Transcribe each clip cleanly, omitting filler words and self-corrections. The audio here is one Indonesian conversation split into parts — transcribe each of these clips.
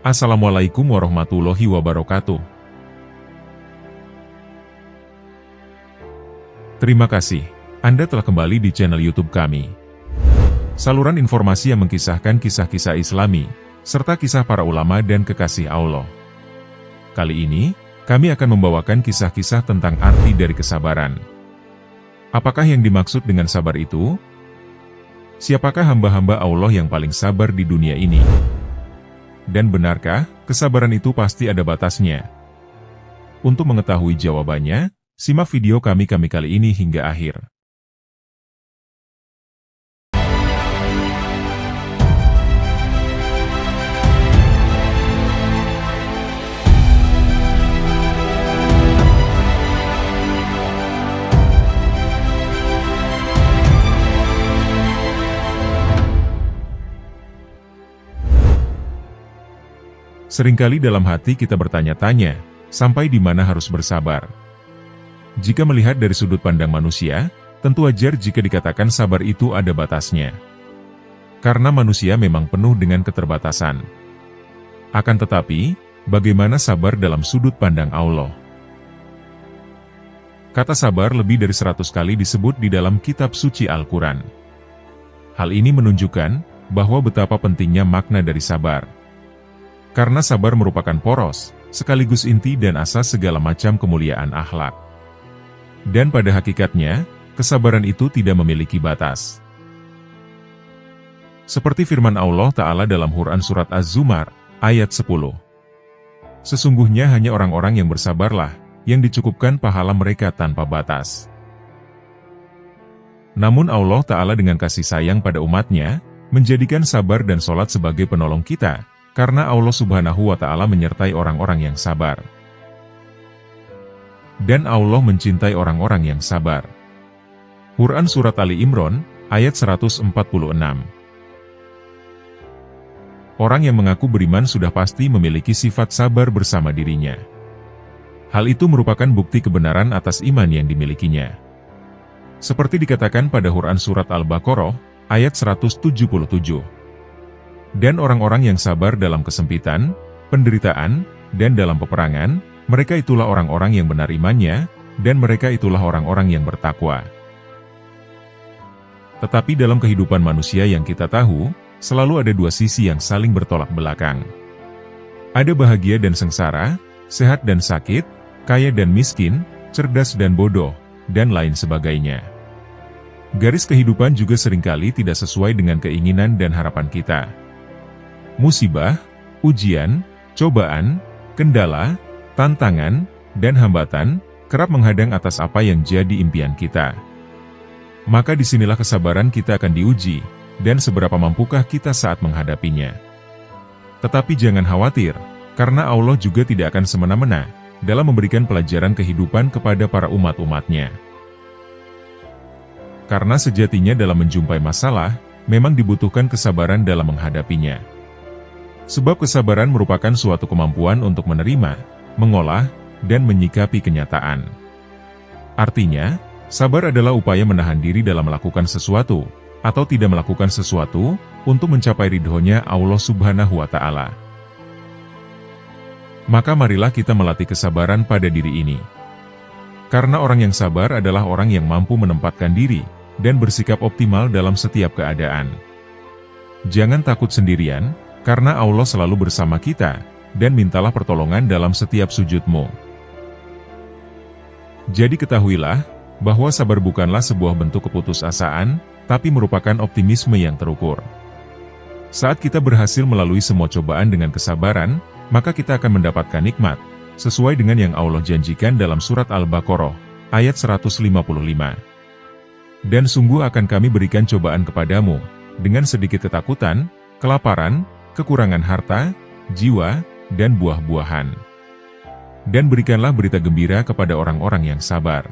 Assalamualaikum warahmatullahi wabarakatuh. Terima kasih, Anda telah kembali di channel YouTube kami. Saluran informasi yang mengkisahkan kisah-kisah Islami, serta kisah para ulama dan kekasih Allah. Kali ini, kami akan membawakan kisah-kisah tentang arti dari kesabaran. Apakah yang dimaksud dengan sabar itu? Siapakah hamba-hamba Allah yang paling sabar di dunia ini? Dan benarkah, kesabaran itu pasti ada batasnya? Untuk mengetahui jawabannya, simak video kami kali ini hingga akhir. Seringkali dalam hati kita bertanya-tanya, sampai di mana harus bersabar? Jika melihat dari sudut pandang manusia, tentu wajar jika dikatakan sabar itu ada batasnya. Karena manusia memang penuh dengan keterbatasan. Akan tetapi, bagaimana sabar dalam sudut pandang Allah? Kata sabar lebih dari 100 kali disebut di dalam kitab suci Al-Quran. Hal ini menunjukkan bahwa betapa pentingnya makna dari sabar. Karena sabar merupakan poros, sekaligus inti dan asas segala macam kemuliaan akhlak. Dan pada hakikatnya, kesabaran itu tidak memiliki batas. Seperti firman Allah Ta'ala dalam Quran Surat Az-Zumar, ayat 10. Sesungguhnya hanya orang-orang yang bersabarlah, yang dicukupkan pahala mereka tanpa batas. Namun Allah Ta'ala dengan kasih sayang pada umatnya, menjadikan sabar dan sholat sebagai penolong kita, karena Allah Subhanahu wa Ta'ala menyertai orang-orang yang sabar. Dan Allah mencintai orang-orang yang sabar. Quran Surat Ali Imran, ayat 146. Orang yang mengaku beriman sudah pasti memiliki sifat sabar bersama dirinya. Hal itu merupakan bukti kebenaran atas iman yang dimilikinya. Seperti dikatakan pada Quran Surat Al-Baqarah, ayat 177. Dan orang-orang yang sabar dalam kesempitan, penderitaan, dan dalam peperangan, mereka itulah orang-orang yang benar imannya, dan mereka itulah orang-orang yang bertakwa. Tetapi dalam kehidupan manusia yang kita tahu, selalu ada dua sisi yang saling bertolak belakang. Ada bahagia dan sengsara, sehat dan sakit, kaya dan miskin, cerdas dan bodoh, dan lain sebagainya. Garis kehidupan juga seringkali tidak sesuai dengan keinginan dan harapan kita. Musibah, ujian, cobaan, kendala, tantangan, dan hambatan, kerap menghadang atas apa yang jadi impian kita. Maka disinilah kesabaran kita akan diuji, dan seberapa mampukah kita saat menghadapinya. Tetapi jangan khawatir, karena Allah juga tidak akan semena-mena, dalam memberikan pelajaran kehidupan kepada para umat-umatnya. Karena sejatinya dalam menjumpai masalah, memang dibutuhkan kesabaran dalam menghadapinya. Sebab kesabaran merupakan suatu kemampuan untuk menerima, mengolah, dan menyikapi kenyataan. Artinya, sabar adalah upaya menahan diri dalam melakukan sesuatu, atau tidak melakukan sesuatu, untuk mencapai ridhonya Allah Subhanahu wa Ta'ala. Maka marilah kita melatih kesabaran pada diri ini. Karena orang yang sabar adalah orang yang mampu menempatkan diri, dan bersikap optimal dalam setiap keadaan. Jangan takut sendirian, karena Allah selalu bersama kita, dan mintalah pertolongan dalam setiap sujudmu. Jadi ketahuilah, bahwa sabar bukanlah sebuah bentuk keputusasaan, tapi merupakan optimisme yang terukur. Saat kita berhasil melalui semua cobaan dengan kesabaran, maka kita akan mendapatkan nikmat, sesuai dengan yang Allah janjikan dalam Surat Al-Baqarah, ayat 155. Dan sungguh akan kami berikan cobaan kepadamu, dengan sedikit ketakutan, kelaparan, kekurangan harta, jiwa, dan buah-buahan. Dan berikanlah berita gembira kepada orang-orang yang sabar.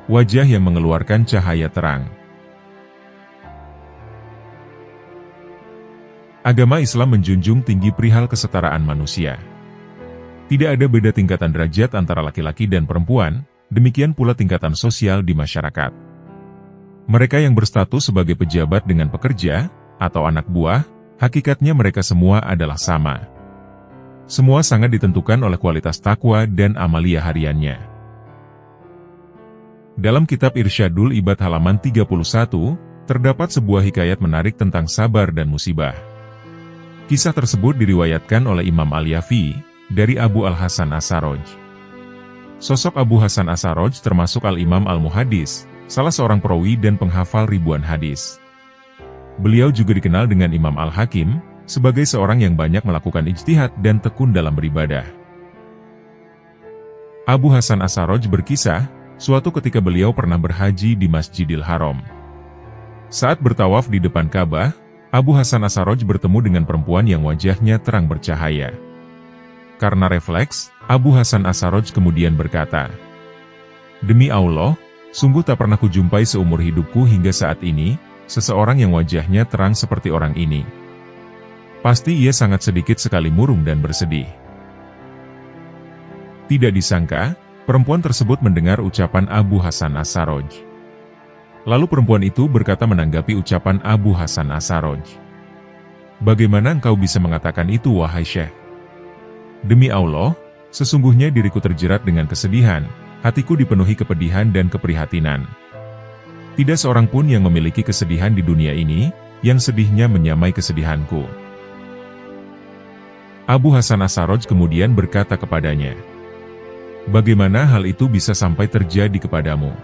Wajah yang mengeluarkan cahaya terang. Agama Islam menjunjung tinggi perihal kesetaraan manusia. Tidak ada beda tingkatan derajat antara laki-laki dan perempuan, demikian pula tingkatan sosial di masyarakat. Mereka yang berstatus sebagai pejabat dengan pekerja, atau anak buah, hakikatnya mereka semua adalah sama. Semua sangat ditentukan oleh kualitas takwa dan amalia hariannya. Dalam kitab Irsyadul Ibad halaman 31, terdapat sebuah hikayat menarik tentang sabar dan musibah. Kisah tersebut diriwayatkan oleh Imam Al-Yafi, dari Abu Al-Hasan As-Sarraj. Sosok Abu Hasan As-Sarraj termasuk Al-Imam Al-Muhaddis, salah seorang perawi dan penghafal ribuan hadis. Beliau juga dikenal dengan Imam Al-Hakim, sebagai seorang yang banyak melakukan ijtihad dan tekun dalam beribadah. Abu Hasan As-Sarraj berkisah, suatu ketika beliau pernah berhaji di Masjidil Haram. Saat bertawaf di depan Ka'bah, Abu Hasan As-Sarraj bertemu dengan perempuan yang wajahnya terang bercahaya. Karena refleks, Abu Hasan As-Sarraj kemudian berkata, "Demi Allah, sungguh tak pernah kujumpai seumur hidupku hingga saat ini, seseorang yang wajahnya terang seperti orang ini. Pasti ia sangat sedikit sekali murung dan bersedih." Tidak disangka, perempuan tersebut mendengar ucapan Abu Hasan As-Sarraj. Lalu perempuan itu berkata menanggapi ucapan Abu Hasan As-Sarraj, "Bagaimana engkau bisa mengatakan itu, wahai Syekh? Demi Allah, sesungguhnya diriku terjerat dengan kesedihan, hatiku dipenuhi kepedihan dan keprihatinan. Tidak seorang pun yang memiliki kesedihan di dunia ini, yang sedihnya menyamai kesedihanku." Abu Hasan As-Sarraj kemudian berkata kepadanya, "Bagaimana hal itu bisa sampai terjadi kepadamu?"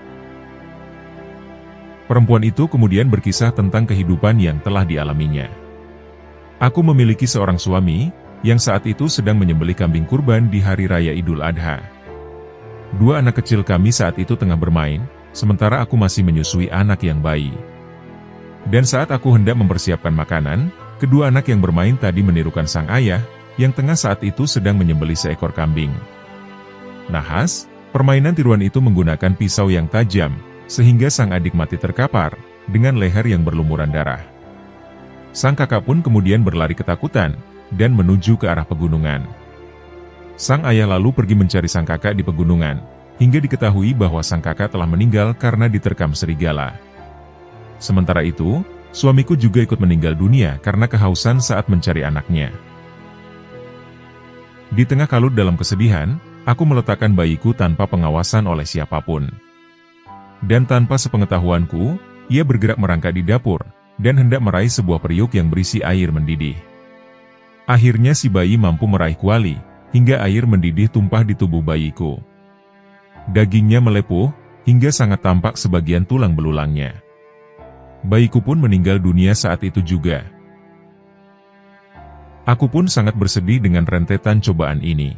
Perempuan itu kemudian berkisah tentang kehidupan yang telah dialaminya. "Aku memiliki seorang suami, yang saat itu sedang menyembelih kambing kurban di hari raya Idul Adha. Dua anak kecil kami saat itu tengah bermain, sementara aku masih menyusui anak yang bayi. Dan saat aku hendak mempersiapkan makanan, kedua anak yang bermain tadi menirukan sang ayah, yang tengah saat itu sedang menyembelih seekor kambing. Nahas, permainan tiruan itu menggunakan pisau yang tajam, sehingga sang adik mati terkapar, dengan leher yang berlumuran darah. Sang kakak pun kemudian berlari ketakutan, dan menuju ke arah pegunungan. Sang ayah lalu pergi mencari sang kakak di pegunungan, hingga diketahui bahwa sang kakak telah meninggal karena diterkam serigala. Sementara itu, suamiku juga ikut meninggal dunia karena kehausan saat mencari anaknya. Di tengah kalut dalam kesedihan, aku meletakkan bayiku tanpa pengawasan oleh siapapun. Dan tanpa sepengetahuanku, ia bergerak merangkak di dapur, dan hendak meraih sebuah periuk yang berisi air mendidih. Akhirnya si bayi mampu meraih kuali, hingga air mendidih tumpah di tubuh bayiku. Dagingnya melepuh, hingga sangat tampak sebagian tulang belulangnya. Bayiku pun meninggal dunia saat itu juga. Aku pun sangat bersedih dengan rentetan cobaan ini.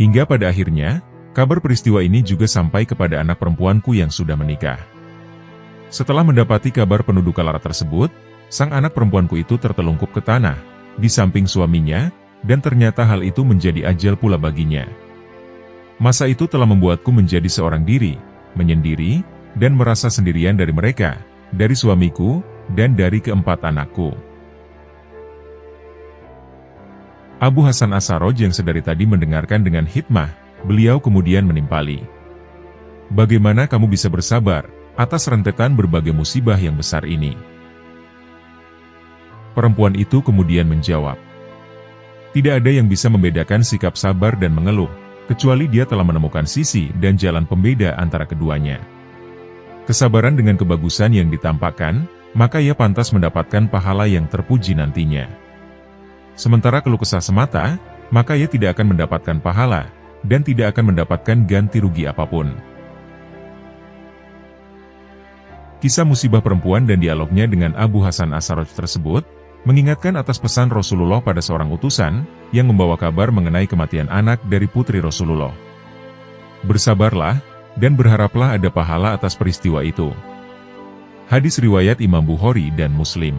Hingga pada akhirnya, kabar peristiwa ini juga sampai kepada anak perempuanku yang sudah menikah. Setelah mendapati kabar penduduk Kalara tersebut, sang anak perempuanku itu tertelungkup ke tanah, di samping suaminya, dan ternyata hal itu menjadi ajal pula baginya. Masa itu telah membuatku menjadi seorang diri, menyendiri, dan merasa sendirian dari mereka, dari suamiku, dan dari keempat anakku. Abu Hasan As-Sarraj yang sedari tadi mendengarkan dengan hikmah, beliau kemudian menimpali, "Bagaimana kamu bisa bersabar atas rentetan berbagai musibah yang besar ini?" Perempuan itu kemudian menjawab, "Tidak ada yang bisa membedakan sikap sabar dan mengeluh, kecuali dia telah menemukan sisi dan jalan pembeda antara keduanya. Kesabaran dengan kebagusan yang ditampakkan, maka ia pantas mendapatkan pahala yang terpuji nantinya. Sementara keluh kesah semata, maka ia tidak akan mendapatkan pahala, dan tidak akan mendapatkan ganti rugi apapun." Kisah musibah perempuan dan dialognya dengan Abu Hasan As-Sarraj tersebut, mengingatkan atas pesan Rasulullah pada seorang utusan, yang membawa kabar mengenai kematian anak dari putri Rasulullah. Bersabarlah, dan berharaplah ada pahala atas peristiwa itu. Hadis riwayat Imam Bukhari dan Muslim.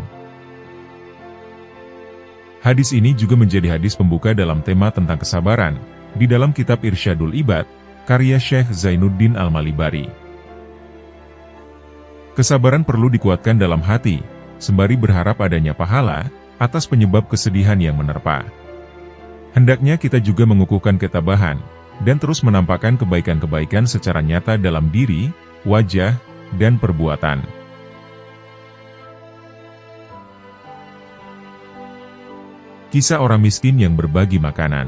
Hadis ini juga menjadi hadis pembuka dalam tema tentang kesabaran, di dalam kitab Irsyadul Ibad, karya Syekh Zainuddin Al-Malibari. Kesabaran perlu dikuatkan dalam hati, sembari berharap adanya pahala, atas penyebab kesedihan yang menerpa. Hendaknya kita juga mengukuhkan ketabahan, dan terus menampakkan kebaikan-kebaikan secara nyata dalam diri, wajah, dan perbuatan. Kisah orang miskin yang berbagi makanan.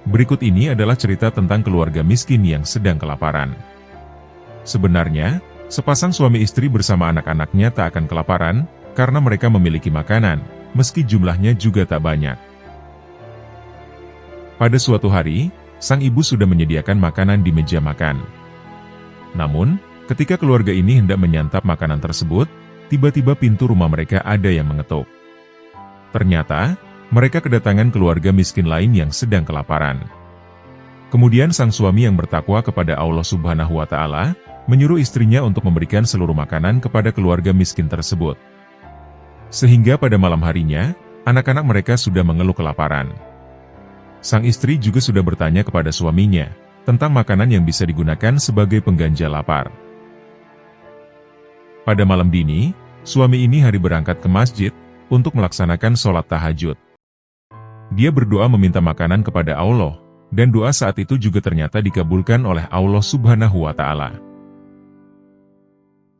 Berikut ini adalah cerita tentang keluarga miskin yang sedang kelaparan. Sebenarnya, sepasang suami istri bersama anak-anaknya tak akan kelaparan, karena mereka memiliki makanan, meski jumlahnya juga tak banyak. Pada suatu hari, sang ibu sudah menyediakan makanan di meja makan. Namun, ketika keluarga ini hendak menyantap makanan tersebut, tiba-tiba pintu rumah mereka ada yang mengetuk. Ternyata, mereka kedatangan keluarga miskin lain yang sedang kelaparan. Kemudian sang suami yang bertakwa kepada Allah Subhanahu wa Ta'ala, menyuruh istrinya untuk memberikan seluruh makanan kepada keluarga miskin tersebut. Sehingga pada malam harinya, anak-anak mereka sudah mengeluh kelaparan. Sang istri juga sudah bertanya kepada suaminya, tentang makanan yang bisa digunakan sebagai pengganjal lapar. Pada malam dini, suami ini hari berangkat ke masjid, untuk melaksanakan sholat tahajud. Dia berdoa meminta makanan kepada Allah, dan doa saat itu juga ternyata dikabulkan oleh Allah Subhanahu wa Ta'ala.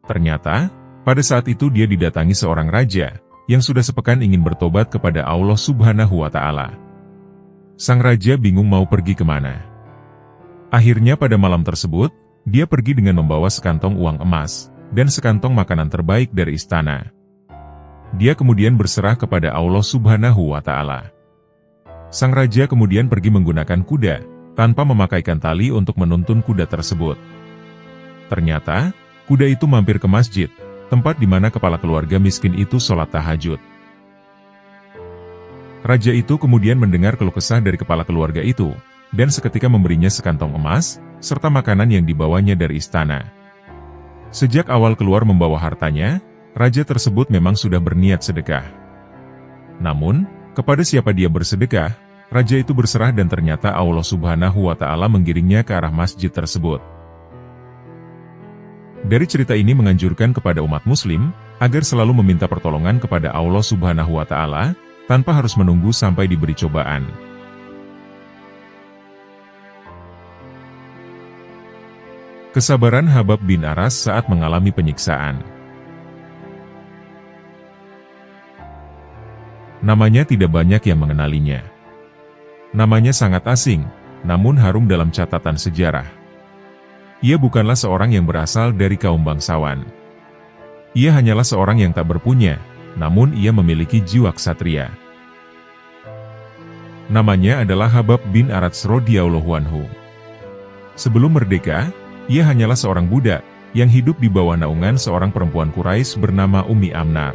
Ternyata, pada saat itu dia didatangi seorang raja, yang sudah sepekan ingin bertobat kepada Allah Subhanahu wa Ta'ala. Sang raja bingung mau pergi kemana. Akhirnya pada malam tersebut, dia pergi dengan membawa sekantong uang emas, dan sekantong makanan terbaik dari istana. Dia kemudian berserah kepada Allah Subhanahu wa Ta'ala. Sang raja kemudian pergi menggunakan kuda, tanpa memakaikan tali untuk menuntun kuda tersebut. Ternyata, kuda itu mampir ke masjid, tempat di mana kepala keluarga miskin itu sholat tahajud. Raja itu kemudian mendengar keluh kesah dari kepala keluarga itu, dan seketika memberinya sekantong emas, serta makanan yang dibawanya dari istana. Sejak awal keluar membawa hartanya, raja tersebut memang sudah berniat sedekah. Namun, kepada siapa dia bersedekah, raja itu berserah dan ternyata Allah Subhanahu wa Ta'ala menggiringnya ke arah masjid tersebut. Dari cerita ini menganjurkan kepada umat muslim, agar selalu meminta pertolongan kepada Allah Subhanahu wa Ta'ala, tanpa harus menunggu sampai diberi cobaan. Kesabaran Habab bin Aras saat mengalami penyiksaan. Namanya tidak banyak yang mengenalinya. Namanya sangat asing, namun harum dalam catatan sejarah. Ia bukanlah seorang yang berasal dari kaum bangsawan. Ia hanyalah seorang yang tak berpunya, namun ia memiliki jiwa ksatria. Namanya adalah Habab bin Aras radhiyallahu anhu. Sebelum merdeka, ia hanyalah seorang budak, yang hidup di bawah naungan seorang perempuan Quraisy bernama Ummi Amnar.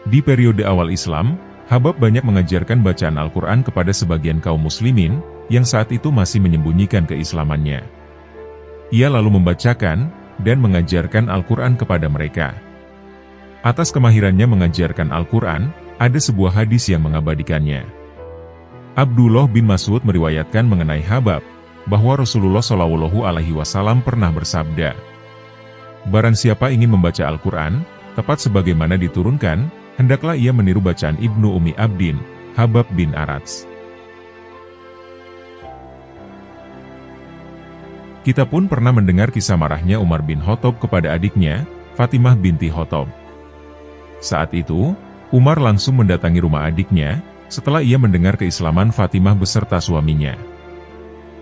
Di periode awal Islam, Habab banyak mengajarkan bacaan Al-Quran kepada sebagian kaum muslimin, yang saat itu masih menyembunyikan keislamannya. Ia lalu membacakan, dan mengajarkan Al-Quran kepada mereka. Atas kemahirannya mengajarkan Al-Quran, ada sebuah hadis yang mengabadikannya. Abdullah bin Mas'ud meriwayatkan mengenai Habab, bahwa Rasulullah SAW pernah bersabda, "Barang siapa ingin membaca Al-Quran, tepat sebagaimana diturunkan, hendaklah ia meniru bacaan Ibnu Ummi Abdin, Habab bin Aras." Kita pun pernah mendengar kisah marahnya Umar bin Khattab kepada adiknya, Fatimah binti Khattab. Saat itu, Umar langsung mendatangi rumah adiknya, setelah ia mendengar keislaman Fatimah beserta suaminya.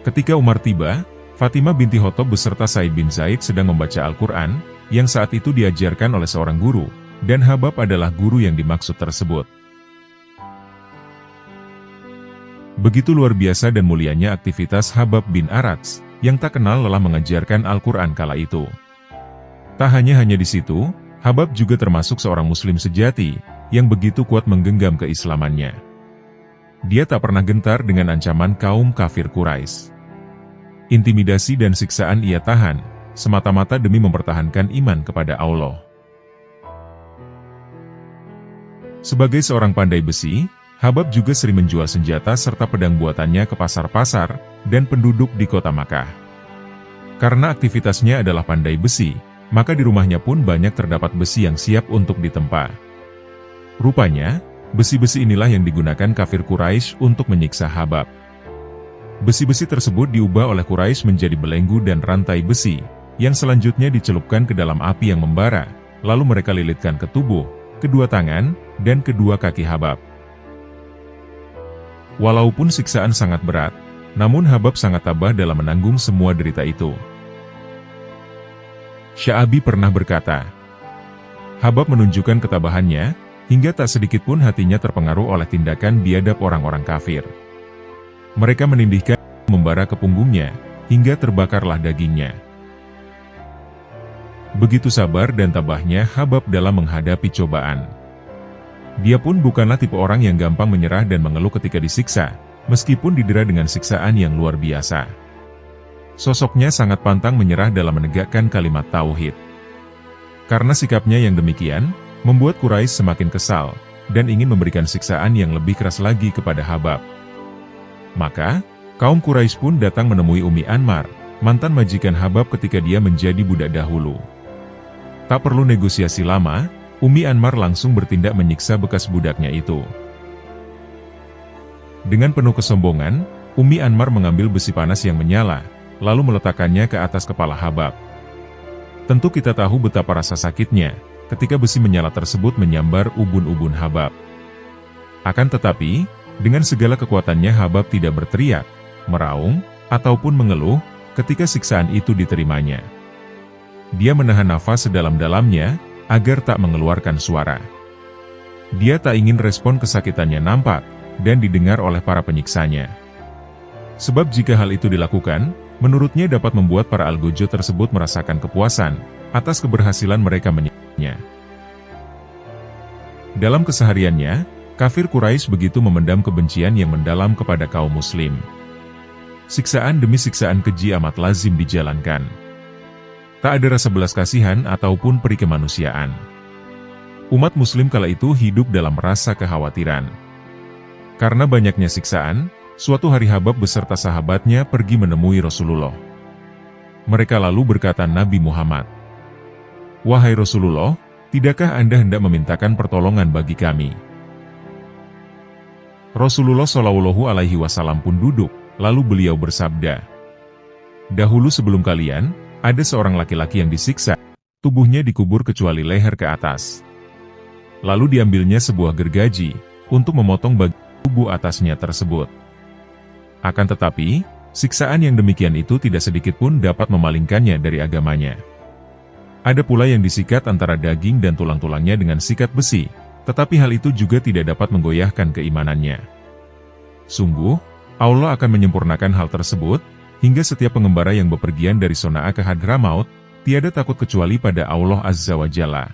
Ketika Umar tiba, Fatimah binti Khattab beserta Said bin Zaid sedang membaca Al-Quran, yang saat itu diajarkan oleh seorang guru, dan Habab adalah guru yang dimaksud tersebut. Begitu luar biasa dan mulianya aktivitas Habab bin Aras, yang tak kenal lelah mengajarkan Al-Quran kala itu. Tak hanya di situ, Habab juga termasuk seorang muslim sejati, yang begitu kuat menggenggam keislamannya. Dia tak pernah gentar dengan ancaman kaum kafir Quraisy. Intimidasi dan siksaan ia tahan, semata-mata demi mempertahankan iman kepada Allah. Sebagai seorang pandai besi, Habab juga sering menjual senjata serta pedang buatannya ke pasar-pasar dan penduduk di kota Makkah. Karena aktivitasnya adalah pandai besi, maka di rumahnya pun banyak terdapat besi yang siap untuk ditempa. Rupanya, besi-besi inilah yang digunakan kafir Quraisy untuk menyiksa Habab. Besi-besi tersebut diubah oleh Quraisy menjadi belenggu dan rantai besi, yang selanjutnya dicelupkan ke dalam api yang membara, lalu mereka lilitkan ke tubuh, kedua tangan, dan kedua kaki Habab. Walaupun siksaan sangat berat, namun Habab sangat tabah dalam menanggung semua derita itu. Sya'abi pernah berkata, Habab menunjukkan ketabahannya, hingga tak sedikit pun hatinya terpengaruh oleh tindakan biadab orang-orang kafir. Mereka menindihkan, membara ke punggungnya, hingga terbakarlah dagingnya. Begitu sabar dan tabahnya Habab dalam menghadapi cobaan. Dia pun bukanlah tipe orang yang gampang menyerah dan mengeluh ketika disiksa, meskipun didera dengan siksaan yang luar biasa. Sosoknya sangat pantang menyerah dalam menegakkan kalimat tauhid. Karena sikapnya yang demikian, membuat Quraisy semakin kesal, dan ingin memberikan siksaan yang lebih keras lagi kepada Habab. Maka, kaum Quraisy pun datang menemui Ummi Anmar, mantan majikan Habab ketika dia menjadi budak dahulu. Tak perlu negosiasi lama, Ummi Anmar langsung bertindak menyiksa bekas budaknya itu. Dengan penuh kesombongan, Ummi Anmar mengambil besi panas yang menyala, lalu meletakkannya ke atas kepala Habab. Tentu kita tahu betapa rasa sakitnya, ketika besi menyala tersebut menyambar ubun-ubun Habab. Akan tetapi, dengan segala kekuatannya Habab tidak berteriak, meraung, ataupun mengeluh, ketika siksaan itu diterimanya. Dia menahan nafas sedalam-dalamnya, agar tak mengeluarkan suara. Dia tak ingin respon kesakitannya nampak, dan didengar oleh para penyiksanya. Sebab jika hal itu dilakukan, menurutnya dapat membuat para algojo tersebut merasakan kepuasan, atas keberhasilan mereka menyiksanya. Dalam kesehariannya, kafir Quraisy begitu memendam kebencian yang mendalam kepada kaum muslim. Siksaan demi siksaan keji amat lazim dijalankan. Tak ada rasa belas kasihan ataupun peri kemanusiaan. Umat muslim kala itu hidup dalam rasa kekhawatiran. Karena banyaknya siksaan, suatu hari Habab beserta sahabatnya pergi menemui Rasulullah. Mereka lalu berkata Nabi Muhammad, "Wahai Rasulullah, tidakkah Anda hendak memintakan pertolongan bagi kami?" Rasulullah Shallallahu Alaihi Wasallam pun duduk, lalu beliau bersabda, "Dahulu sebelum kalian, ada seorang laki-laki yang disiksa, tubuhnya dikubur kecuali leher ke atas. Lalu diambilnya sebuah gergaji, untuk memotong bagian tubuh atasnya tersebut. Akan tetapi, siksaan yang demikian itu tidak sedikit pun dapat memalingkannya dari agamanya. Ada pula yang disikat antara daging dan tulang-tulangnya dengan sikat besi, tetapi hal itu juga tidak dapat menggoyahkan keimanannya. Sungguh, Allah akan menyempurnakan hal tersebut, hingga setiap pengembara yang bepergian dari Sona'a ke Hadramaut, tiada takut kecuali pada Allah Azza wa Jalla."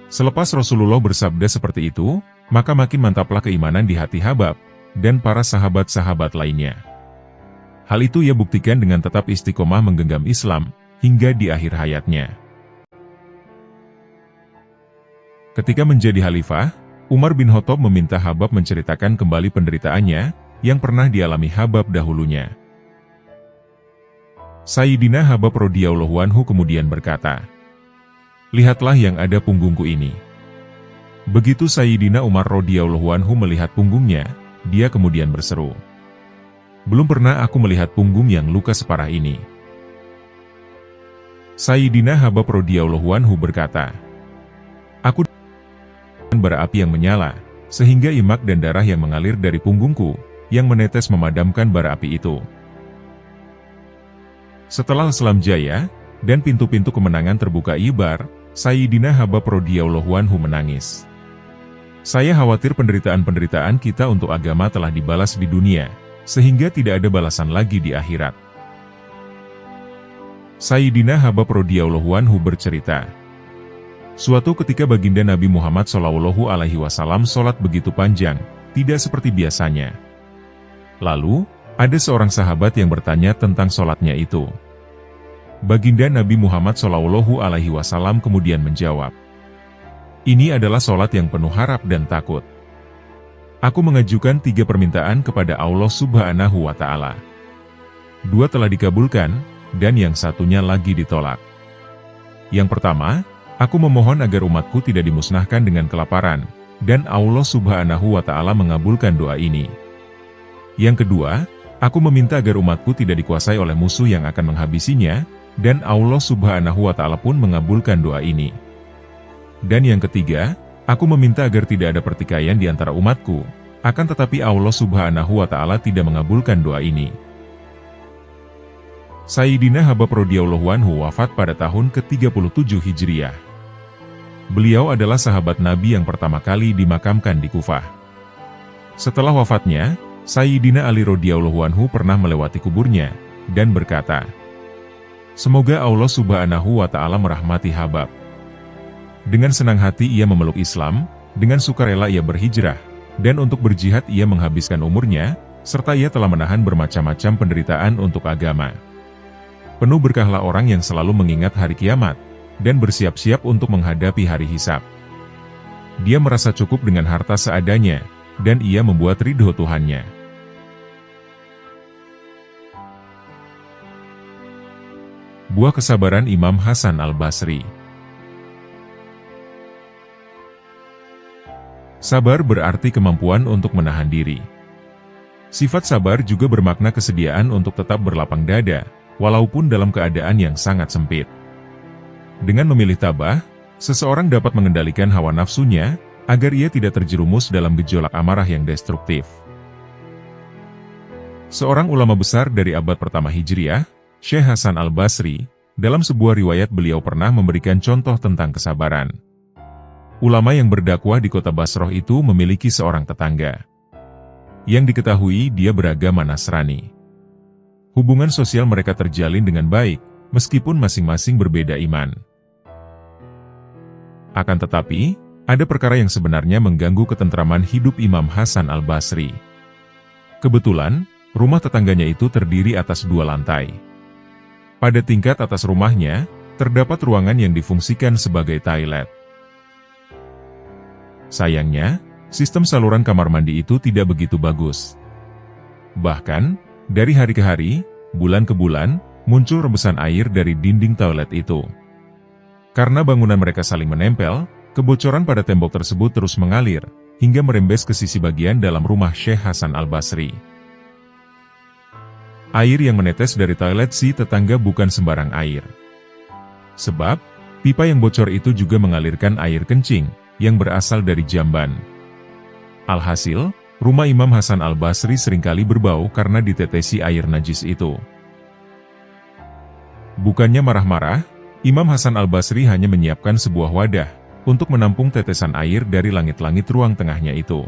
Selepas Rasulullah bersabda seperti itu, maka makin mantaplah keimanan di hati Habab, dan para sahabat-sahabat lainnya. Hal itu ia buktikan dengan tetap istiqomah menggenggam Islam, hingga di akhir hayatnya. Ketika menjadi khalifah, Umar bin Khattab meminta Habab menceritakan kembali penderitaannya, yang pernah dialami Habab dahulunya. Sayyidina Habab radhiyallahu anhu kemudian berkata, "Lihatlah yang ada punggungku ini." Begitu Sayyidina Umar radhiyallahu anhu melihat punggungnya, dia kemudian berseru, "Belum pernah aku melihat punggung yang luka separah ini." Sayyidina Habab radhiyallahu anhu berkata, "Aku bara api yang menyala, sehingga imak dan darah yang mengalir dari punggungku, yang menetes memadamkan bara api itu." Setelah Islam jaya, dan pintu-pintu kemenangan terbuka ibar, Sayyidina Habab radhiyallahu anhu menangis. "Saya khawatir penderitaan-penderitaan kita untuk agama telah dibalas di dunia, sehingga tidak ada balasan lagi di akhirat." Sayyidina Habab radhiyallahu anhu bercerita, suatu ketika baginda Nabi Muhammad Shallallahu Alaihi Wasallam sholat begitu panjang, tidak seperti biasanya. Lalu, ada seorang sahabat yang bertanya tentang sholatnya itu. Baginda Nabi Muhammad Shallallahu Alaihi Wasallam kemudian menjawab, "Ini adalah sholat yang penuh harap dan takut. Aku mengajukan 3 permintaan kepada Allah Subhanahu wa Ta'ala. 2 telah dikabulkan, dan yang satunya lagi ditolak. Yang pertama, aku memohon agar umatku tidak dimusnahkan dengan kelaparan, dan Allah Subhanahu wa Ta'ala mengabulkan doa ini. Yang kedua, aku meminta agar umatku tidak dikuasai oleh musuh yang akan menghabisinya, dan Allah Subhanahu wa Ta'ala pun mengabulkan doa ini. Dan yang ketiga, aku meminta agar tidak ada pertikaian di antara umatku, akan tetapi Allah Subhanahu wa Ta'ala tidak mengabulkan doa ini. Sayyidina Habab radhiyallahu anhu wafat pada tahun ke-37 Hijriah. Beliau adalah sahabat Nabi yang pertama kali dimakamkan di Kufah. Setelah wafatnya, Sayyidina Ali radhiyallahu anhu pernah melewati kuburnya, dan berkata, "Semoga Allah Subhanahu wa Ta'ala merahmati Habab." Dengan senang hati ia memeluk Islam, dengan sukarela ia berhijrah, dan untuk berjihad ia menghabiskan umurnya, serta ia telah menahan bermacam-macam penderitaan untuk agama. Penuh berkahlah orang yang selalu mengingat hari kiamat, dan bersiap-siap untuk menghadapi hari hisab. Dia merasa cukup dengan harta seadanya, dan ia membuat ridho Tuhannya. Buah kesabaran Imam Hasan Al-Basri. Sabar berarti kemampuan untuk menahan diri. Sifat sabar juga bermakna kesediaan untuk tetap berlapang dada, walaupun dalam keadaan yang sangat sempit. Dengan memilih tabah, seseorang dapat mengendalikan hawa nafsunya, agar ia tidak terjerumus dalam gejolak amarah yang destruktif. Seorang ulama besar dari abad pertama Hijriah, Syekh Hasan Al-Basri, dalam sebuah riwayat beliau pernah memberikan contoh tentang kesabaran. Ulama yang berdakwah di kota Basrah itu memiliki seorang tetangga. Yang diketahui dia beragama Nasrani. Hubungan sosial mereka terjalin dengan baik, meskipun masing-masing berbeda iman. Akan tetapi, ada perkara yang sebenarnya mengganggu ketentraman hidup Imam Hasan Al-Basri. Kebetulan, rumah tetangganya itu terdiri atas 2 lantai. Pada tingkat atas rumahnya, terdapat ruangan yang difungsikan sebagai toilet. Sayangnya, sistem saluran kamar mandi itu tidak begitu bagus. Bahkan, dari hari ke hari, bulan ke bulan, muncul rebesan air dari dinding toilet itu. Karena bangunan mereka saling menempel, kebocoran pada tembok tersebut terus mengalir, hingga merembes ke sisi bagian dalam rumah Syekh Hasan Al-Basri. Air yang menetes dari toilet si tetangga bukan sembarang air. Sebab, pipa yang bocor itu juga mengalirkan air kencing, yang berasal dari jamban. Alhasil, rumah Imam Hasan Al-Basri seringkali berbau karena ditetesi air najis itu. Bukannya marah-marah, Imam Hasan Al-Basri hanya menyiapkan sebuah wadah untuk menampung tetesan air dari langit-langit ruang tengahnya itu.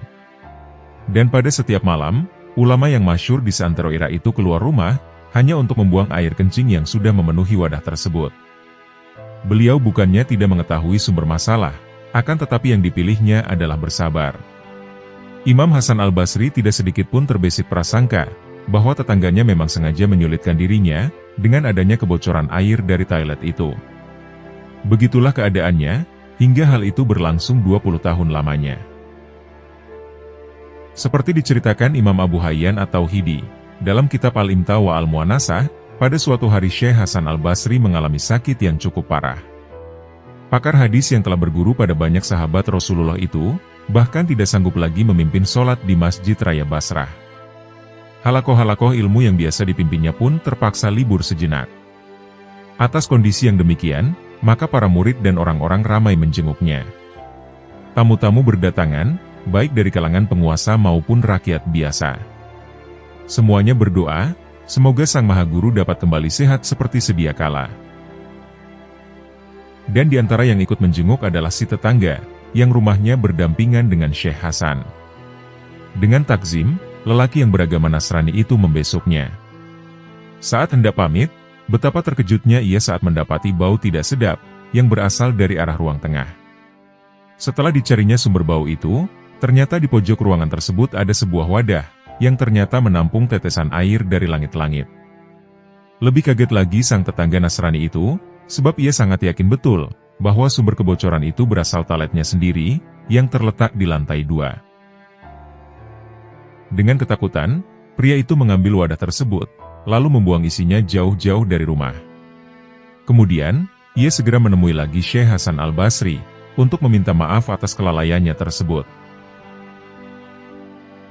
Dan pada setiap malam, ulama yang masyhur di seantero era itu keluar rumah, hanya untuk membuang air kencing yang sudah memenuhi wadah tersebut. Beliau bukannya tidak mengetahui sumber masalah, akan tetapi yang dipilihnya adalah bersabar. Imam Hasan Al-Basri tidak sedikit pun terbesit prasangka, bahwa tetangganya memang sengaja menyulitkan dirinya, dengan adanya kebocoran air dari toilet itu. Begitulah keadaannya, hingga hal itu berlangsung 20 tahun lamanya. Seperti diceritakan Imam Abu Hayyan At-Tauhidi, dalam kitab Al-Imta wa Al-Mu'anasah, pada suatu hari Syekh Hasan Al-Basri mengalami sakit yang cukup parah. Pakar hadis yang telah berguru pada banyak sahabat Rasulullah itu, bahkan tidak sanggup lagi memimpin sholat di Masjid Raya Basrah. Halakoh-halakoh ilmu yang biasa dipimpinnya pun terpaksa libur sejenak. Atas kondisi yang demikian, maka para murid dan orang-orang ramai menjenguknya. Tamu-tamu berdatangan, baik dari kalangan penguasa maupun rakyat biasa. Semuanya berdoa, semoga Sang Maha Guru dapat kembali sehat seperti sedia kala. Dan di antara yang ikut menjenguk adalah si tetangga, yang rumahnya berdampingan dengan Syekh Hasan. Dengan takzim, lelaki yang beragama Nasrani itu membesuknya. Saat hendak pamit, betapa terkejutnya ia saat mendapati bau tidak sedap, yang berasal dari arah ruang tengah. Setelah dicarinya sumber bau itu, ternyata di pojok ruangan tersebut ada sebuah wadah, yang ternyata menampung tetesan air dari langit-langit. Lebih kaget lagi sang tetangga Nasrani itu, sebab ia sangat yakin betul, bahwa sumber kebocoran itu berasal toiletnya sendiri, yang terletak di lantai 2. Dengan ketakutan, pria itu mengambil wadah tersebut, lalu membuang isinya jauh-jauh dari rumah. Kemudian, ia segera menemui lagi Syekh Hasan Al-Basri, untuk meminta maaf atas kelalaiannya tersebut.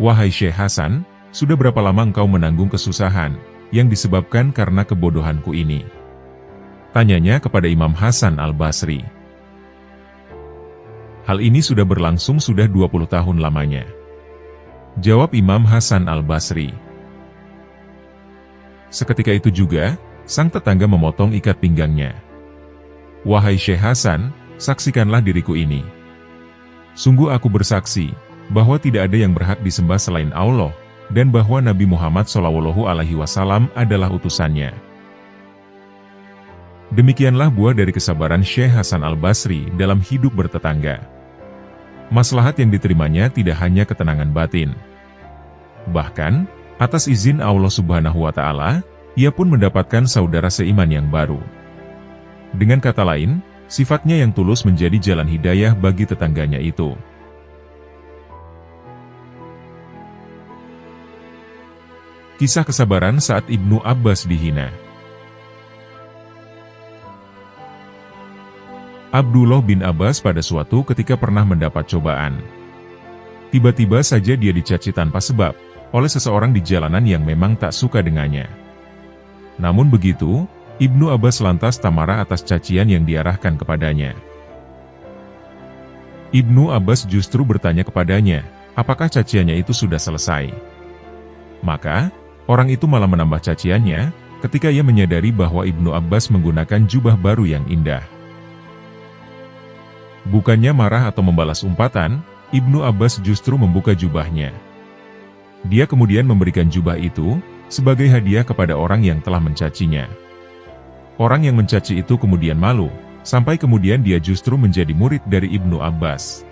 "Wahai Syekh Hasan, sudah berapa lama engkau menanggung kesusahan, yang disebabkan karena kebodohanku ini? Tanyanya kepada Imam Hasan al-Basri. Hal ini sudah berlangsung sudah 20 tahun lamanya. Jawab Imam Hasan al-Basri. Seketika itu juga, sang tetangga memotong ikat pinggangnya. Wahai Syekh Hasan, saksikanlah diriku ini. Sungguh aku bersaksi, bahwa tidak ada yang berhak disembah selain Allah, dan bahwa Nabi Muhammad SAW adalah utusannya. Demikianlah buah dari kesabaran Syekh Hasan al-Basri dalam hidup bertetangga. Maslahat yang diterimanya tidak hanya ketenangan batin. Bahkan, atas izin Allah Subhanahu wa Ta'ala, ia pun mendapatkan saudara seiman yang baru. Dengan kata lain, sifatnya yang tulus menjadi jalan hidayah bagi tetangganya itu. Kisah kesabaran saat Ibnu Abbas dihina. Abdullah bin Abbas pada suatu ketika pernah mendapat cobaan. Tiba-tiba saja dia dicaci tanpa sebab, oleh seseorang di jalanan yang memang tak suka dengannya. Namun begitu, Ibnu Abbas lantas tak marah atas cacian yang diarahkan kepadanya. Ibnu Abbas justru bertanya kepadanya, apakah caciannya itu sudah selesai? Maka, orang itu malah menambah caciannya, ketika ia menyadari bahwa Ibnu Abbas menggunakan jubah baru yang indah. Bukannya marah atau membalas umpatan, Ibnu Abbas justru membuka jubahnya. Dia kemudian memberikan jubah itu, sebagai hadiah kepada orang yang telah mencacinya. Orang yang mencaci itu kemudian malu, sampai kemudian dia justru menjadi murid dari Ibnu Abbas.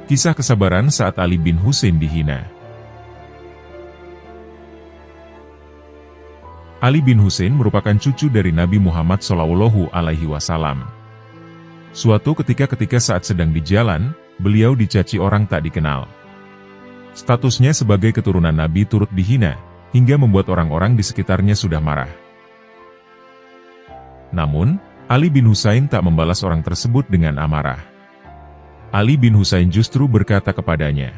Kisah kesabaran saat Ali bin Husain dihina. Ali bin Husain merupakan cucu dari Nabi Muhammad SAW. Suatu ketika saat sedang di jalan, beliau dicaci orang tak dikenal. Statusnya sebagai keturunan Nabi turut dihina, hingga membuat orang-orang di sekitarnya sudah marah. Namun, Ali bin Husain tak membalas orang tersebut dengan amarah. Ali bin Husain justru berkata kepadanya,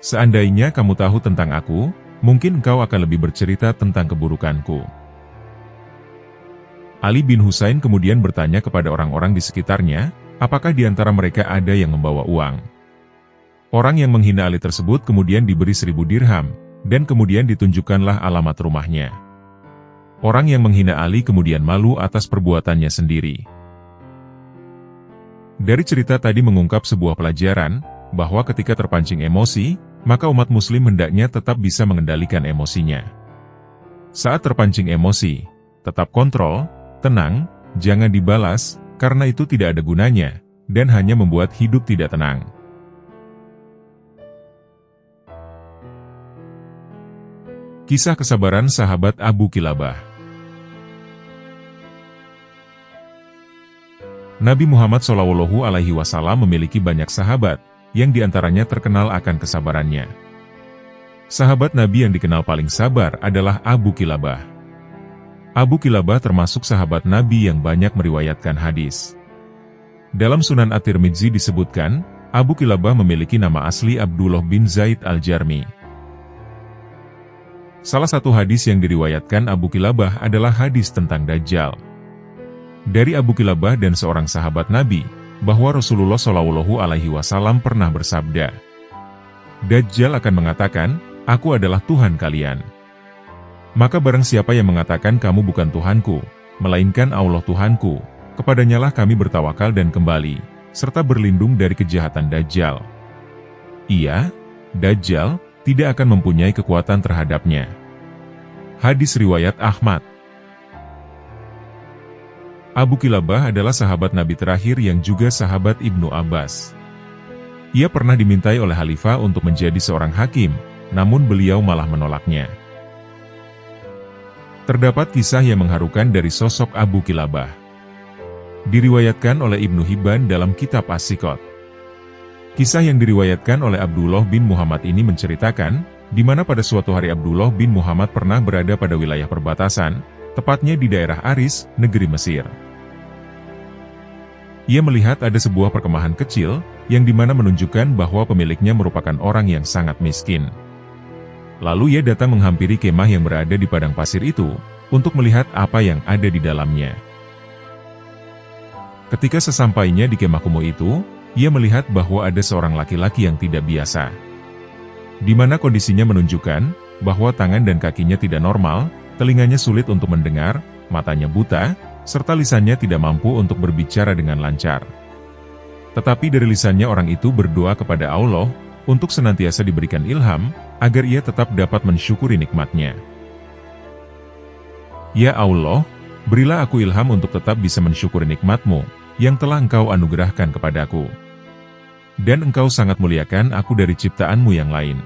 "Seandainya kamu tahu tentang aku, mungkin engkau akan lebih bercerita tentang keburukanku." Ali bin Husain kemudian bertanya kepada orang-orang di sekitarnya, apakah di antara mereka ada yang membawa uang. Orang yang menghina Ali tersebut kemudian diberi 1000 dirham, dan kemudian ditunjukkanlah alamat rumahnya. Orang yang menghina Ali kemudian malu atas perbuatannya sendiri. Dari cerita tadi mengungkap sebuah pelajaran, bahwa ketika terpancing emosi, maka umat muslim hendaknya tetap bisa mengendalikan emosinya. Saat terpancing emosi, tetap kontrol, tenang, jangan dibalas, karena itu tidak ada gunanya, dan hanya membuat hidup tidak tenang. Kisah kesabaran sahabat Abu Kilabah. Nabi Muhammad SAW memiliki banyak sahabat, yang diantaranya terkenal akan kesabarannya. Sahabat Nabi yang dikenal paling sabar adalah Abu Kilabah. Abu Kilabah termasuk sahabat Nabi yang banyak meriwayatkan hadis. Dalam Sunan At-Tirmidzi disebutkan, Abu Kilabah memiliki nama asli Abdullah bin Zaid al-Jarmi. Salah satu hadis yang diriwayatkan Abu Kilabah adalah hadis tentang Dajjal. Dari Abu Kilabah dan seorang sahabat Nabi, bahwa Rasulullah SAW pernah bersabda, "Dajjal akan mengatakan, aku adalah Tuhan kalian. Maka barang siapa yang mengatakan kamu bukan Tuhanku, melainkan Allah Tuhanku, kepadanyalah kami bertawakal dan kembali, serta berlindung dari kejahatan Dajjal. Ia, Dajjal, tidak akan mempunyai kekuatan terhadapnya." Hadis riwayat Ahmad. Abu Kilabah adalah sahabat Nabi terakhir yang juga sahabat Ibnu Abbas. Ia pernah dimintai oleh Khalifah untuk menjadi seorang hakim, namun beliau malah menolaknya. Terdapat kisah yang mengharukan dari sosok Abu Kilabah. Diriwayatkan oleh Ibnu Hibban dalam kitab As-Siqat. Kisah yang diriwayatkan oleh Abdullah bin Muhammad ini menceritakan, di mana pada suatu hari Abdullah bin Muhammad pernah berada pada wilayah perbatasan, tepatnya di daerah Aris, negeri Mesir. Ia melihat ada sebuah perkemahan kecil, yang dimana menunjukkan bahwa pemiliknya merupakan orang yang sangat miskin. Lalu ia datang menghampiri kemah yang berada di padang pasir itu, untuk melihat apa yang ada di dalamnya. Ketika sesampainya di kemah kumuh itu, ia melihat bahwa ada seorang laki-laki yang tidak biasa. Di mana kondisinya menunjukkan bahwa tangan dan kakinya tidak normal, telinganya sulit untuk mendengar, matanya buta, serta lisannya tidak mampu untuk berbicara dengan lancar. Tetapi dari lisannya orang itu berdoa kepada Allah, untuk senantiasa diberikan ilham, agar ia tetap dapat mensyukuri nikmatnya. Ya Allah, berilah aku ilham untuk tetap bisa mensyukuri nikmat-Mu, yang telah Engkau anugerahkan kepadaku. Dan Engkau sangat muliakan aku dari ciptaan-Mu yang lain.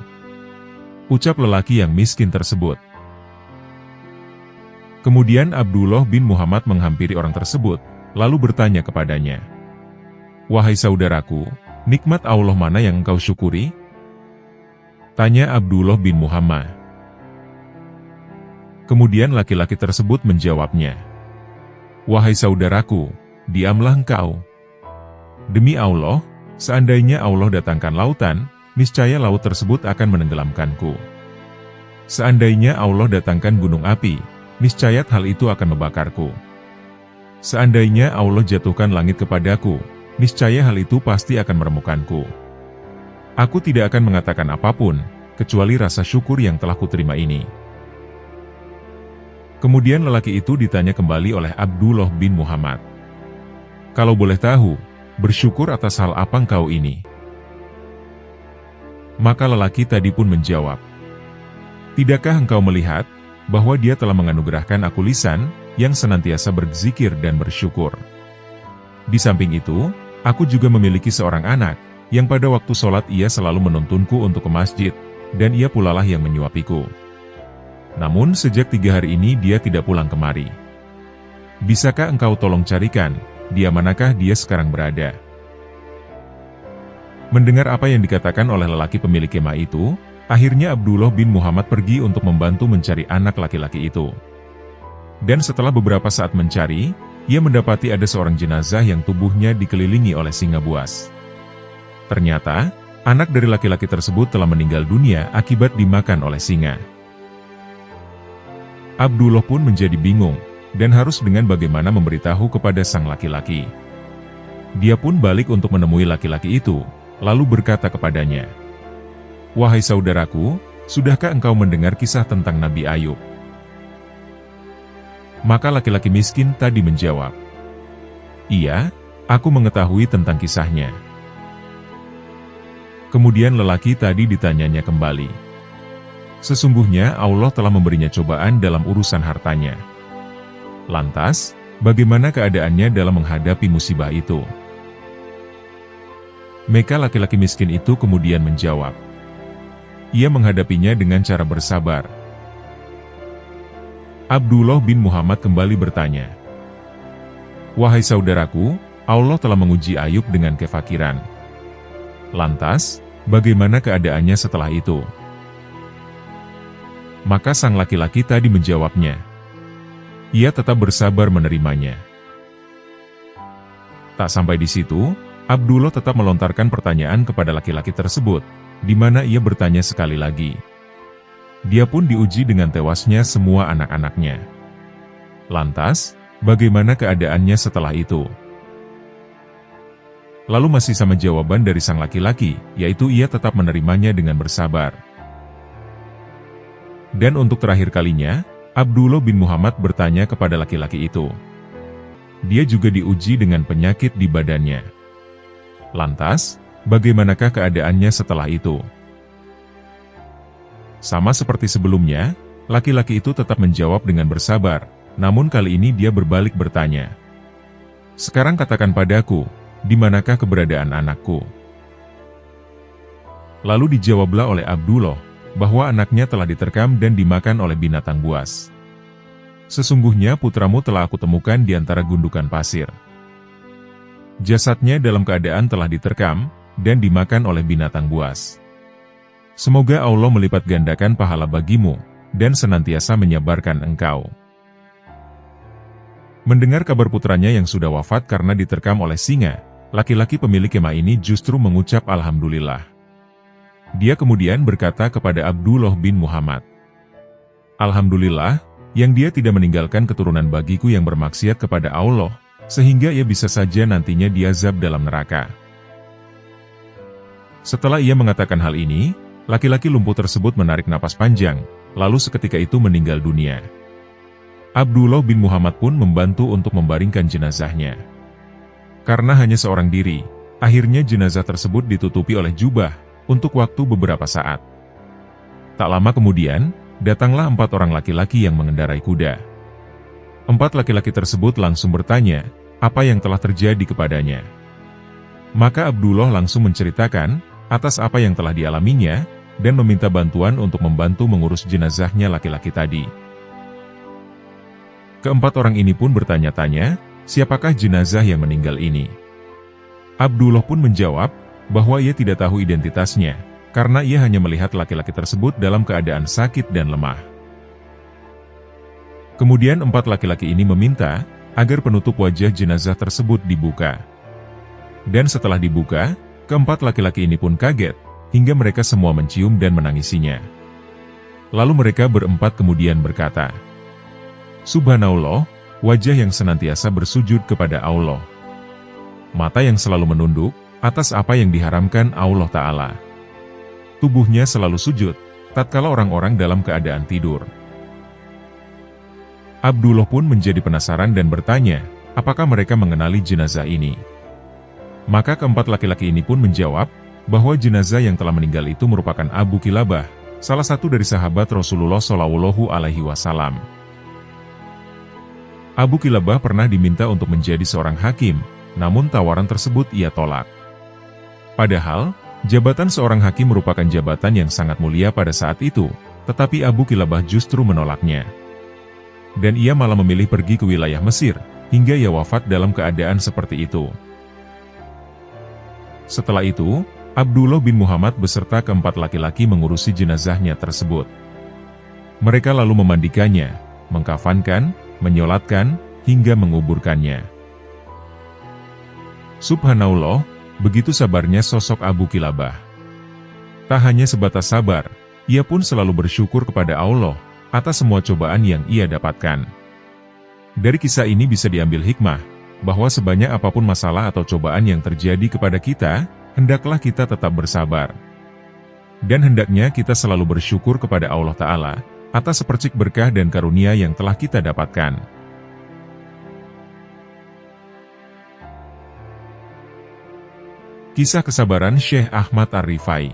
Ucap lelaki yang miskin tersebut. Kemudian Abdullah bin Muhammad menghampiri orang tersebut, lalu bertanya kepadanya, "Wahai saudaraku, nikmat Allah mana yang engkau syukuri?" Tanya Abdullah bin Muhammad. Kemudian laki-laki tersebut menjawabnya, "Wahai saudaraku, diamlah engkau. Demi Allah, seandainya Allah datangkan lautan, niscaya laut tersebut akan menenggelamkanku. Seandainya Allah datangkan gunung api, niscaya hal itu akan membakarku. Seandainya Allah jatuhkan langit kepadaku, niscaya hal itu pasti akan meremukanku. Aku tidak akan mengatakan apapun, kecuali rasa syukur yang telah kuterima ini." Kemudian lelaki itu ditanya kembali oleh Abdullah bin Muhammad, "Kalau boleh tahu, bersyukur atas hal apa engkau ini?" Maka lelaki tadi pun menjawab, "Tidakkah engkau melihat bahwa Dia telah menganugerahkan aku lisan yang senantiasa berzikir dan bersyukur? Di samping itu, aku juga memiliki seorang anak, yang pada waktu sholat ia selalu menuntunku untuk ke masjid, dan ia pulalah yang menyuapiku. Namun sejak 3 hari ini dia tidak pulang kemari. Bisakah engkau tolong carikan, dia manakah dia sekarang berada?" Mendengar apa yang dikatakan oleh lelaki pemilik kemah itu, akhirnya Abdullah bin Muhammad pergi untuk membantu mencari anak laki-laki itu. Dan setelah beberapa saat mencari, ia mendapati ada seorang jenazah yang tubuhnya dikelilingi oleh singa buas. Ternyata, anak dari laki-laki tersebut telah meninggal dunia akibat dimakan oleh singa. Abdullah pun menjadi bingung, dan harus dengan bagaimana memberitahu kepada sang laki-laki. Dia pun balik untuk menemui laki-laki itu, lalu berkata kepadanya, "Wahai saudaraku, sudahkah engkau mendengar kisah tentang Nabi Ayub?" Maka laki-laki miskin tadi menjawab, "Iya, aku mengetahui tentang kisahnya." Kemudian lelaki tadi ditanyanya kembali, "Sesungguhnya Allah telah memberinya cobaan dalam urusan hartanya. Lantas, bagaimana keadaannya dalam menghadapi musibah itu?" Maka laki-laki miskin itu kemudian menjawab, "Ia menghadapinya dengan cara bersabar." Abdullah bin Muhammad kembali bertanya, "Wahai saudaraku, Allah telah menguji Ayub dengan kefakiran. Lantas, bagaimana keadaannya setelah itu?" Maka sang laki-laki tadi menjawabnya, "Ia tetap bersabar menerimanya." Tak sampai di situ, Abdullah tetap melontarkan pertanyaan kepada laki-laki tersebut, di mana ia bertanya sekali lagi. Dia pun diuji dengan tewasnya semua anak-anaknya. Lantas, bagaimana keadaannya setelah itu? Lalu masih sama jawaban dari sang laki-laki, yaitu ia tetap menerimanya dengan bersabar. Dan untuk terakhir kalinya, Abdullah bin Muhammad bertanya kepada laki-laki itu. Dia juga diuji dengan penyakit di badannya. Lantas, bagaimanakah keadaannya setelah itu? Sama seperti sebelumnya, laki-laki itu tetap menjawab dengan bersabar, namun kali ini dia berbalik bertanya, "Sekarang katakan padaku, di manakah keberadaan anakku?" Lalu dijawablah oleh Abdullah, bahwa anaknya telah diterkam dan dimakan oleh binatang buas. "Sesungguhnya putramu telah aku temukan di antara gundukan pasir. Jasadnya dalam keadaan telah diterkam, dan dimakan oleh binatang buas. Semoga Allah melipat gandakan pahala bagimu, dan senantiasa menyabarkan engkau." Mendengar kabar putranya yang sudah wafat karena diterkam oleh singa, laki-laki pemilik kemah ini justru mengucap Alhamdulillah. Dia kemudian berkata kepada Abdullah bin Muhammad, Alhamdulillah, yang dia tidak meninggalkan keturunan bagiku yang bermaksiat kepada Allah, sehingga ia bisa saja nantinya diazab dalam neraka. Setelah ia mengatakan hal ini, laki-laki lumpuh tersebut menarik napas panjang, lalu seketika itu meninggal dunia. Abdullah bin Muhammad pun membantu untuk membaringkan jenazahnya. Karena hanya seorang diri, akhirnya jenazah tersebut ditutupi oleh jubah, untuk waktu beberapa saat. Tak lama kemudian, datanglah 4 orang laki-laki yang mengendarai kuda. 4 laki-laki tersebut langsung bertanya, apa yang telah terjadi kepadanya. Maka Abdullah langsung menceritakan, atas apa yang telah dialaminya, dan meminta bantuan untuk membantu mengurus jenazahnya laki-laki tadi. Keempat orang ini pun bertanya-tanya, siapakah jenazah yang meninggal ini? Abdullah pun menjawab, bahwa ia tidak tahu identitasnya, karena ia hanya melihat laki-laki tersebut dalam keadaan sakit dan lemah. Kemudian 4 laki-laki ini meminta, agar penutup wajah jenazah tersebut dibuka. Dan setelah dibuka, keempat laki-laki ini pun kaget, hingga mereka semua mencium dan menangisinya. Lalu mereka berempat kemudian berkata, Subhanallah, wajah yang senantiasa bersujud kepada Allah. Mata yang selalu menunduk, atas apa yang diharamkan Allah Ta'ala. Tubuhnya selalu sujud, tatkala orang-orang dalam keadaan tidur. Abdullah pun menjadi penasaran dan bertanya, apakah mereka mengenali jenazah ini? Maka keempat laki-laki ini pun menjawab, bahwa jenazah yang telah meninggal itu merupakan Abu Kilabah, salah satu dari sahabat Rasulullah SAW. Abu Kilabah pernah diminta untuk menjadi seorang hakim, namun tawaran tersebut ia tolak. Padahal, jabatan seorang hakim merupakan jabatan yang sangat mulia pada saat itu, tetapi Abu Kilabah justru menolaknya. Dan ia malah memilih pergi ke wilayah Mesir, hingga ia wafat dalam keadaan seperti itu. Setelah itu, Abdullah bin Muhammad beserta keempat laki-laki mengurusi jenazahnya tersebut. Mereka lalu memandikannya, mengkafankan, menyolatkan, hingga menguburkannya. Subhanallah, begitu sabarnya sosok Abu Kilabah. Tak hanya sebatas sabar, ia pun selalu bersyukur kepada Allah, atas semua cobaan yang ia dapatkan. Dari kisah ini bisa diambil hikmah, bahwa sebanyak apapun masalah atau cobaan yang terjadi kepada kita, hendaklah kita tetap bersabar. Dan hendaknya kita selalu bersyukur kepada Allah Ta'ala, atas sepercik berkah dan karunia yang telah kita dapatkan. Kisah kesabaran Syekh Ahmad Ar-Rifai.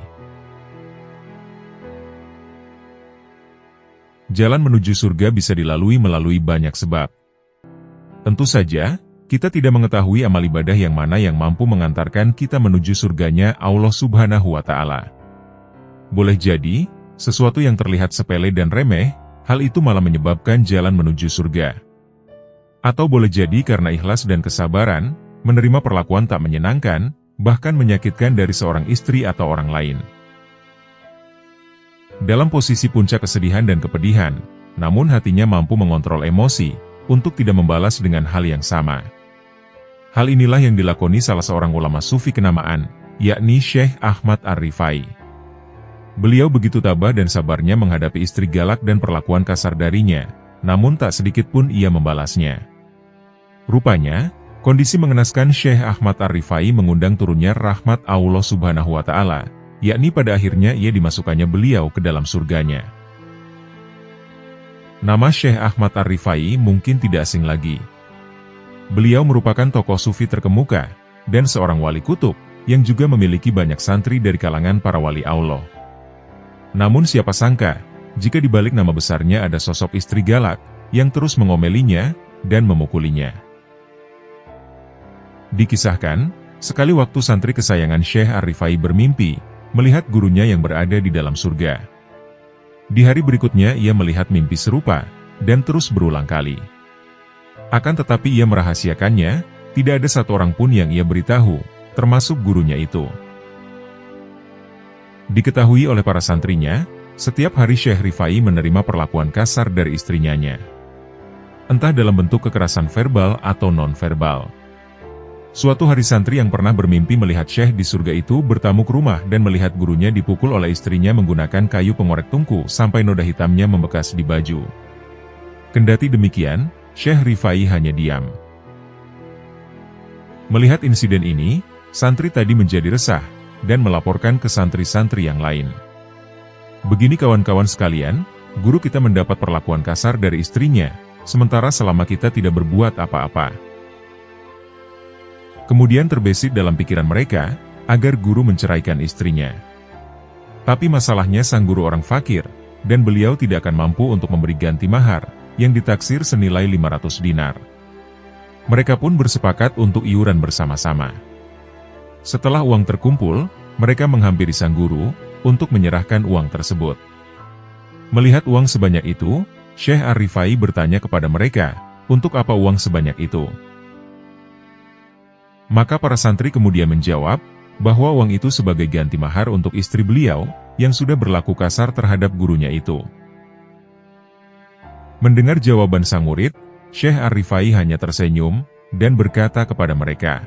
Jalan menuju surga bisa dilalui melalui banyak sebab. Tentu saja, kita tidak mengetahui amal ibadah yang mana yang mampu mengantarkan kita menuju surganya Allah Subhanahu wa Ta'ala. Boleh jadi, sesuatu yang terlihat sepele dan remeh, hal itu malah menyebabkan jalan menuju surga. Atau boleh jadi karena ikhlas dan kesabaran, menerima perlakuan tak menyenangkan, bahkan menyakitkan dari seorang istri atau orang lain. Dalam posisi puncak kesedihan dan kepedihan, namun hatinya mampu mengontrol emosi, untuk tidak membalas dengan hal yang sama. Hal inilah yang dilakoni salah seorang ulama sufi kenamaan, yakni Syekh Ahmad Ar-Rifai. Beliau begitu tabah dan sabarnya menghadapi istri galak dan perlakuan kasar darinya, namun tak sedikit pun ia membalasnya. Rupanya, kondisi mengenaskan Syekh Ahmad Ar-Rifai mengundang turunnya rahmat Allah Subhanahu wa Ta'ala, yakni pada akhirnya ia dimasukkannya beliau ke dalam surganya. Nama Syekh Ahmad Ar-Rifai mungkin tidak asing lagi. Beliau merupakan tokoh sufi terkemuka, dan seorang wali kutub, yang juga memiliki banyak santri dari kalangan para wali Allah. Namun siapa sangka, jika di balik nama besarnya ada sosok istri galak, yang terus mengomelinya, dan memukulinya. Dikisahkan, sekali waktu santri kesayangan Syekh Ar-Rifai bermimpi, melihat gurunya yang berada di dalam surga. Di hari berikutnya ia melihat mimpi serupa, dan terus berulang kali. Akan tetapi ia merahasiakannya, tidak ada satu orang pun yang ia beritahu, termasuk gurunya itu. Diketahui oleh para santrinya, setiap hari Syekh Rifai menerima perlakuan kasar dari istrinya. Entah dalam bentuk kekerasan verbal atau non-verbal. Suatu hari santri yang pernah bermimpi melihat Syekh di surga itu bertamu ke rumah dan melihat gurunya dipukul oleh istrinya menggunakan kayu pengorek tungku sampai noda hitamnya membekas di baju. Kendati demikian, Syekh Rifai hanya diam. Melihat insiden ini, santri tadi menjadi resah dan melaporkan ke santri-santri yang lain. Begini kawan-kawan sekalian, guru kita mendapat perlakuan kasar dari istrinya, sementara selama kita tidak berbuat apa-apa. Kemudian terbesit dalam pikiran mereka, agar guru menceraikan istrinya. Tapi masalahnya sang guru orang fakir, dan beliau tidak akan mampu untuk memberi ganti mahar, yang ditaksir senilai 500 dinar. Mereka pun bersepakat untuk iuran bersama-sama. Setelah uang terkumpul, mereka menghampiri sang guru, untuk menyerahkan uang tersebut. Melihat uang sebanyak itu, Syekh Ar-Rifai bertanya kepada mereka, untuk apa uang sebanyak itu? Maka para santri kemudian menjawab, bahwa uang itu sebagai ganti mahar untuk istri beliau, yang sudah berlaku kasar terhadap gurunya itu. Mendengar jawaban sang murid, Syekh Ar-Rifai hanya tersenyum, dan berkata kepada mereka,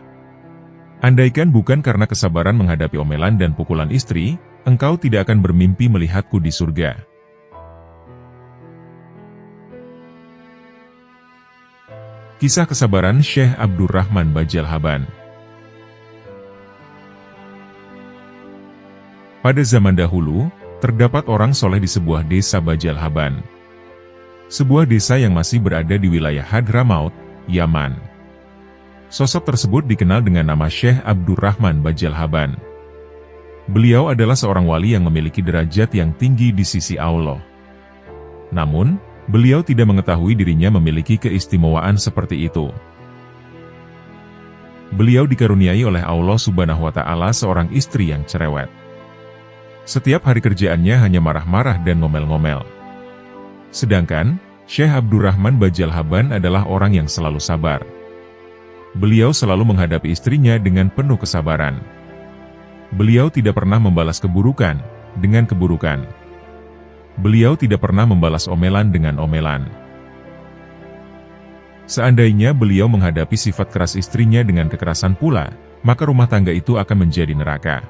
"Andaikan bukan karena kesabaran menghadapi omelan dan pukulan istri, engkau tidak akan bermimpi melihatku di surga." Kisah kesabaran Syekh Abdurrahman Bajalhaban. Pada zaman dahulu, terdapat orang soleh di sebuah desa Bajalhaban. Sebuah desa yang masih berada di wilayah Hadramaut, Yaman. Sosok tersebut dikenal dengan nama Syekh Abdurrahman Bajalhaban. Beliau adalah seorang wali yang memiliki derajat yang tinggi di sisi Allah. Namun, beliau tidak mengetahui dirinya memiliki keistimewaan seperti itu. Beliau dikaruniai oleh Allah Subhanahu wa Ta'ala seorang istri yang cerewet. Setiap hari kerjaannya hanya marah-marah dan ngomel-ngomel. Sedangkan, Syekh Abdurrahman Bajalhaban adalah orang yang selalu sabar. Beliau selalu menghadapi istrinya dengan penuh kesabaran. Beliau tidak pernah membalas keburukan dengan keburukan. Beliau tidak pernah membalas omelan dengan omelan. Seandainya beliau menghadapi sifat keras istrinya dengan kekerasan pula, maka rumah tangga itu akan menjadi neraka.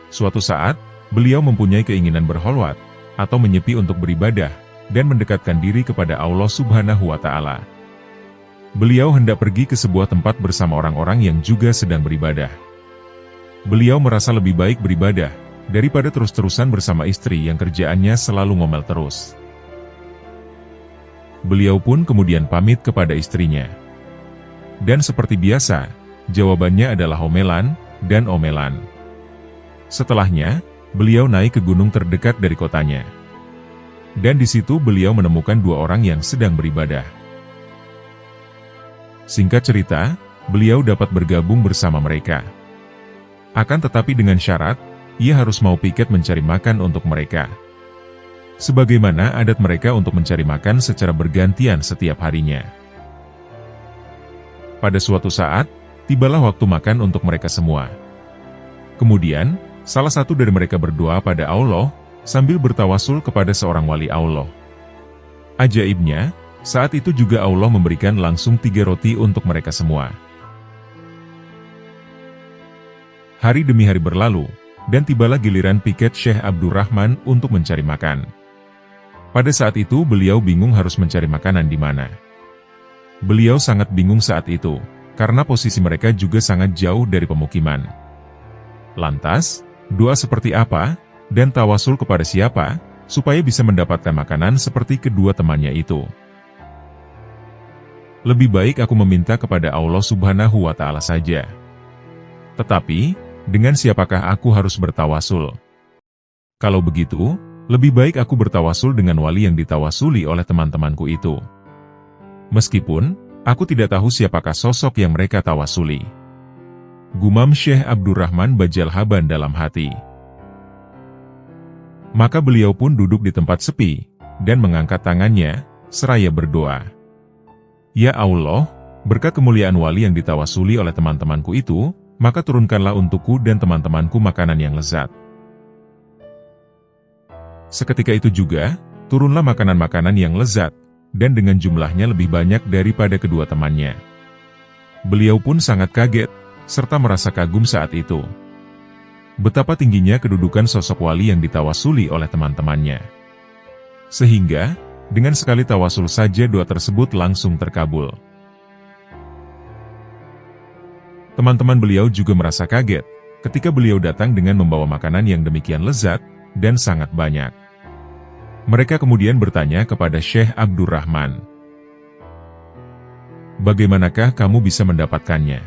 Suatu saat, beliau mempunyai keinginan berholwat, atau menyepi untuk beribadah, dan mendekatkan diri kepada Allah Subhanahu wa Ta'ala. Beliau hendak pergi ke sebuah tempat bersama orang-orang yang juga sedang beribadah. Beliau merasa lebih baik beribadah, daripada terus-terusan bersama istri yang kerjaannya selalu ngomel terus. Beliau pun kemudian pamit kepada istrinya. Dan seperti biasa, jawabannya adalah omelan, dan omelan. Setelahnya, beliau naik ke gunung terdekat dari kotanya. Dan di situ beliau menemukan dua orang yang sedang beribadah. Singkat cerita, beliau dapat bergabung bersama mereka. Akan tetapi dengan syarat, ia harus mau piket mencari makan untuk mereka. Sebagaimana adat mereka untuk mencari makan secara bergantian setiap harinya. Pada suatu saat, tibalah waktu makan untuk mereka semua. Kemudian, salah satu dari mereka berdoa pada Allah, sambil bertawasul kepada seorang wali Allah. Ajaibnya, saat itu juga Allah memberikan langsung 3 roti untuk mereka semua. Hari demi hari berlalu, dan tibalah giliran piket Syekh Abdurrahman untuk mencari makan. Pada saat itu beliau bingung harus mencari makanan di mana. Beliau sangat bingung saat itu, karena posisi mereka juga sangat jauh dari pemukiman. Lantas, doa seperti apa, dan tawasul kepada siapa, supaya bisa mendapatkan makanan seperti kedua temannya itu? Lebih baik aku meminta kepada Allah Subhanahu wa Ta'ala saja. Tetapi, dengan siapakah aku harus bertawasul? Kalau begitu, lebih baik aku bertawasul dengan wali yang ditawasuli oleh teman-temanku itu. Meskipun, aku tidak tahu siapakah sosok yang mereka tawasuli. Gumam Syekh Abdurrahman Bajalhaban dalam hati. Maka beliau pun duduk di tempat sepi, dan mengangkat tangannya, seraya berdoa. Ya Allah, berkat kemuliaan wali yang ditawasuli oleh teman-temanku itu, maka turunkanlah untukku dan teman-temanku makanan yang lezat. Seketika itu juga, turunlah makanan-makanan yang lezat, dan dengan jumlahnya lebih banyak daripada kedua temannya. Beliau pun sangat kaget, serta merasa kagum saat itu. Betapa tingginya kedudukan sosok wali yang ditawasuli oleh teman-temannya. Sehingga, dengan sekali tawasul saja doa tersebut langsung terkabul. Teman-teman beliau juga merasa kaget, ketika beliau datang dengan membawa makanan yang demikian lezat, dan sangat banyak. Mereka kemudian bertanya kepada Syekh Abdurrahman, "Bagaimanakah kamu bisa mendapatkannya?"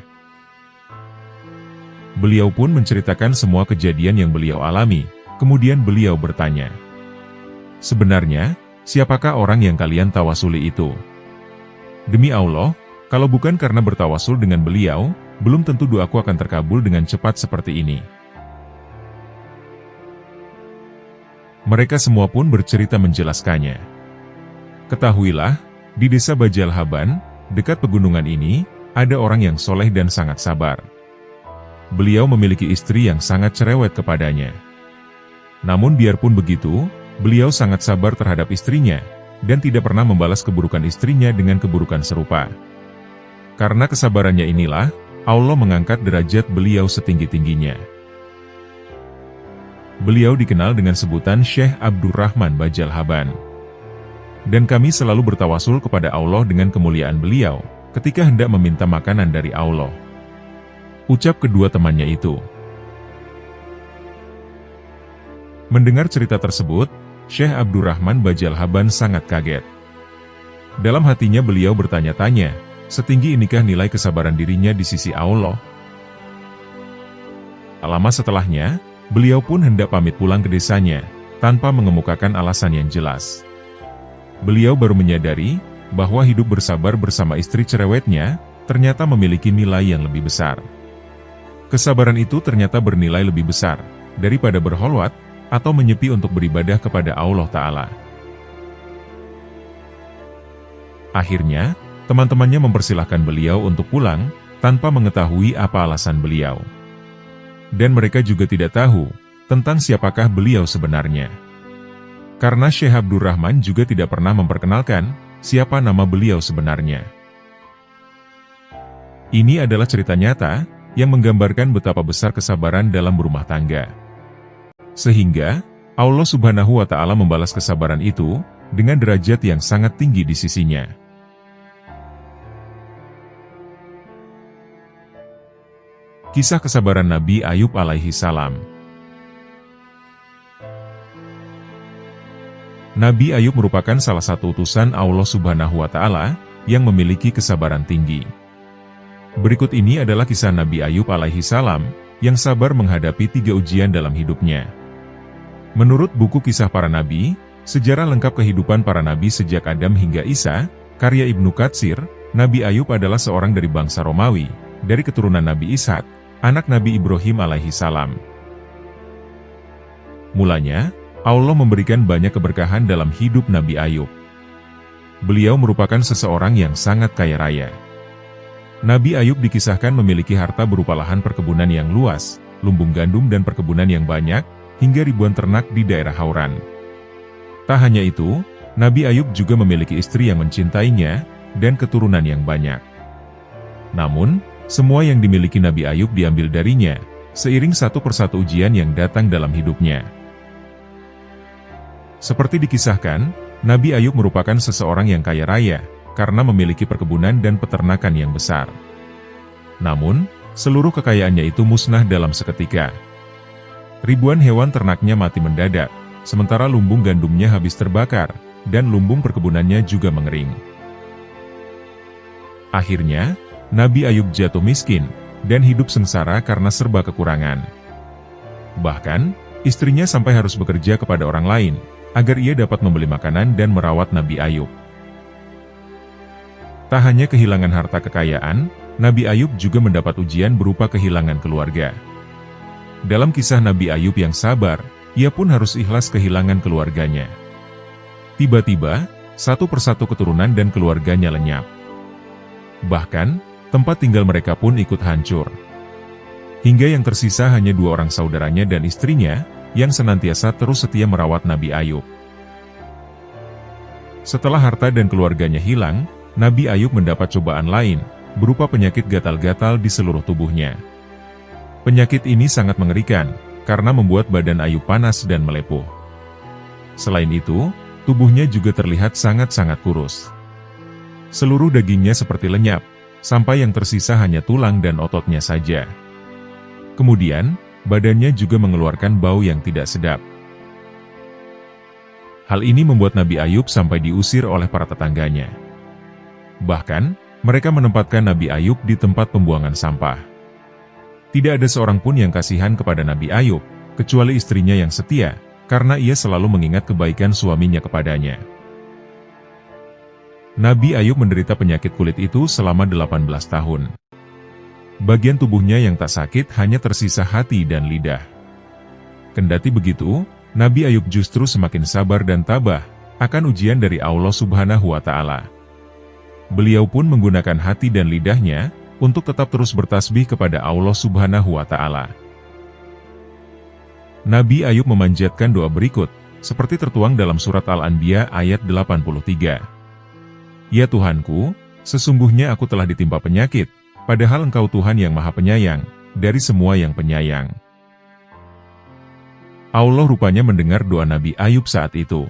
Beliau pun menceritakan semua kejadian yang beliau alami, kemudian beliau bertanya, "Sebenarnya, siapakah orang yang kalian tawasuli itu?" "Demi Allah, kalau bukan karena bertawasul dengan beliau, belum tentu doaku akan terkabul dengan cepat seperti ini." Mereka semua pun bercerita menjelaskannya. "Ketahuilah, di desa Bajalhaban, dekat pegunungan ini, ada orang yang soleh dan sangat sabar. Beliau memiliki istri yang sangat cerewet kepadanya. Namun biarpun begitu, beliau sangat sabar terhadap istrinya, dan tidak pernah membalas keburukan istrinya dengan keburukan serupa. Karena kesabarannya inilah, Allah mengangkat derajat beliau setinggi-tingginya. Beliau dikenal dengan sebutan Syekh Abdurrahman Bajalhaban. Dan kami selalu bertawasul kepada Allah dengan kemuliaan beliau, ketika hendak meminta makanan dari Allah." Ucap kedua temannya itu. Mendengar cerita tersebut, Syekh Abdurrahman Bajalhaban sangat kaget. Dalam hatinya beliau bertanya-tanya, setinggi inikah nilai kesabaran dirinya di sisi Allah? Lama setelahnya, beliau pun hendak pamit pulang ke desanya, tanpa mengemukakan alasan yang jelas. Beliau baru menyadari, bahwa hidup bersabar bersama istri cerewetnya, ternyata memiliki nilai yang lebih besar. Kesabaran itu ternyata bernilai lebih besar, daripada berholwat, atau menyepi untuk beribadah kepada Allah Ta'ala. Akhirnya, teman-temannya mempersilahkan beliau untuk pulang, tanpa mengetahui apa alasan beliau. Dan mereka juga tidak tahu, tentang siapakah beliau sebenarnya. Karena Syekh Abdurrahman juga tidak pernah memperkenalkan, siapa nama beliau sebenarnya. Ini adalah cerita nyata, yang menggambarkan betapa besar kesabaran dalam berumah tangga. Sehingga, Allah Subhanahu wa Ta'ala membalas kesabaran itu, dengan derajat yang sangat tinggi di sisinya. Kisah kesabaran Nabi Ayub alaihi salam. Nabi Ayub merupakan salah satu utusan Allah Subhanahu wa Ta'ala, yang memiliki kesabaran tinggi. Berikut ini adalah kisah Nabi Ayub alaihi salam, yang sabar menghadapi 3 ujian dalam hidupnya. Menurut buku Kisah Para Nabi, sejarah lengkap kehidupan para nabi sejak Adam hingga Isa, karya Ibnu Katsir, Nabi Ayub adalah seorang dari bangsa Romawi, dari keturunan Nabi Ishak, anak Nabi Ibrahim alaihi salam. Mulanya, Allah memberikan banyak keberkahan dalam hidup Nabi Ayub. Beliau merupakan seseorang yang sangat kaya raya. Nabi Ayub dikisahkan memiliki harta berupa lahan perkebunan yang luas, lumbung gandum dan perkebunan yang banyak, hingga ribuan ternak di daerah Hauran. Tak hanya itu, Nabi Ayub juga memiliki istri yang mencintainya, dan keturunan yang banyak. Namun, semua yang dimiliki Nabi Ayub diambil darinya, seiring satu persatu ujian yang datang dalam hidupnya. Seperti dikisahkan, Nabi Ayub merupakan seseorang yang kaya raya, karena memiliki perkebunan dan peternakan yang besar. Namun, seluruh kekayaannya itu musnah dalam seketika. Ribuan hewan ternaknya mati mendadak, sementara lumbung gandumnya habis terbakar, dan lumbung perkebunannya juga mengering. Akhirnya, Nabi Ayub jatuh miskin, dan hidup sengsara karena serba kekurangan. Bahkan, istrinya sampai harus bekerja kepada orang lain, agar ia dapat membeli makanan dan merawat Nabi Ayub. Tak hanya kehilangan harta kekayaan, Nabi Ayub juga mendapat ujian berupa kehilangan keluarga. Dalam kisah Nabi Ayub yang sabar, ia pun harus ikhlas kehilangan keluarganya. Tiba-tiba, satu persatu keturunan dan keluarganya lenyap. Bahkan, tempat tinggal mereka pun ikut hancur. Hingga yang tersisa hanya 2 orang saudaranya dan istrinya, yang senantiasa terus setia merawat Nabi Ayub. Setelah harta dan keluarganya hilang, Nabi Ayub mendapat cobaan lain, berupa penyakit gatal-gatal di seluruh tubuhnya. Penyakit ini sangat mengerikan, karena membuat badan Ayub panas dan melepuh. Selain itu, tubuhnya juga terlihat sangat-sangat kurus. Seluruh dagingnya seperti lenyap, sampai yang tersisa hanya tulang dan ototnya saja. Kemudian, badannya juga mengeluarkan bau yang tidak sedap. Hal ini membuat Nabi Ayub sampai diusir oleh para tetangganya. Bahkan, mereka menempatkan Nabi Ayub di tempat pembuangan sampah. Tidak ada seorang pun yang kasihan kepada Nabi Ayub, kecuali istrinya yang setia, karena ia selalu mengingat kebaikan suaminya kepadanya. Nabi Ayub menderita penyakit kulit itu selama 18 tahun. Bagian tubuhnya yang tak sakit hanya tersisa hati dan lidah. Kendati begitu, Nabi Ayub justru semakin sabar dan tabah akan ujian dari Allah Subhanahu wa Ta'ala. Beliau pun menggunakan hati dan lidahnya untuk tetap terus bertasbih kepada Allah Subhanahu wa Ta'ala. Nabi Ayub memanjatkan doa berikut, seperti tertuang dalam surat Al-Anbiya ayat 83. Ya Tuhanku, sesungguhnya aku telah ditimpa penyakit, padahal Engkau Tuhan yang Maha Penyayang, dari semua yang penyayang. Allah rupanya mendengar doa Nabi Ayub saat itu.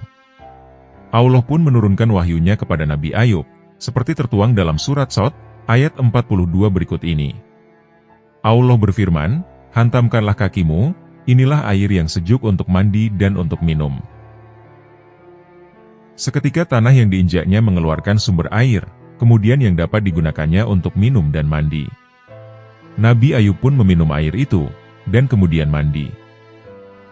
Allah pun menurunkan wahyunya kepada Nabi Ayub, seperti tertuang dalam surat Shad, ayat 42 berikut ini. Allah berfirman, hantamkanlah kakimu, inilah air yang sejuk untuk mandi dan untuk minum. Seketika tanah yang diinjaknya mengeluarkan sumber air, kemudian yang dapat digunakannya untuk minum dan mandi. Nabi Ayub pun meminum air itu, dan kemudian mandi.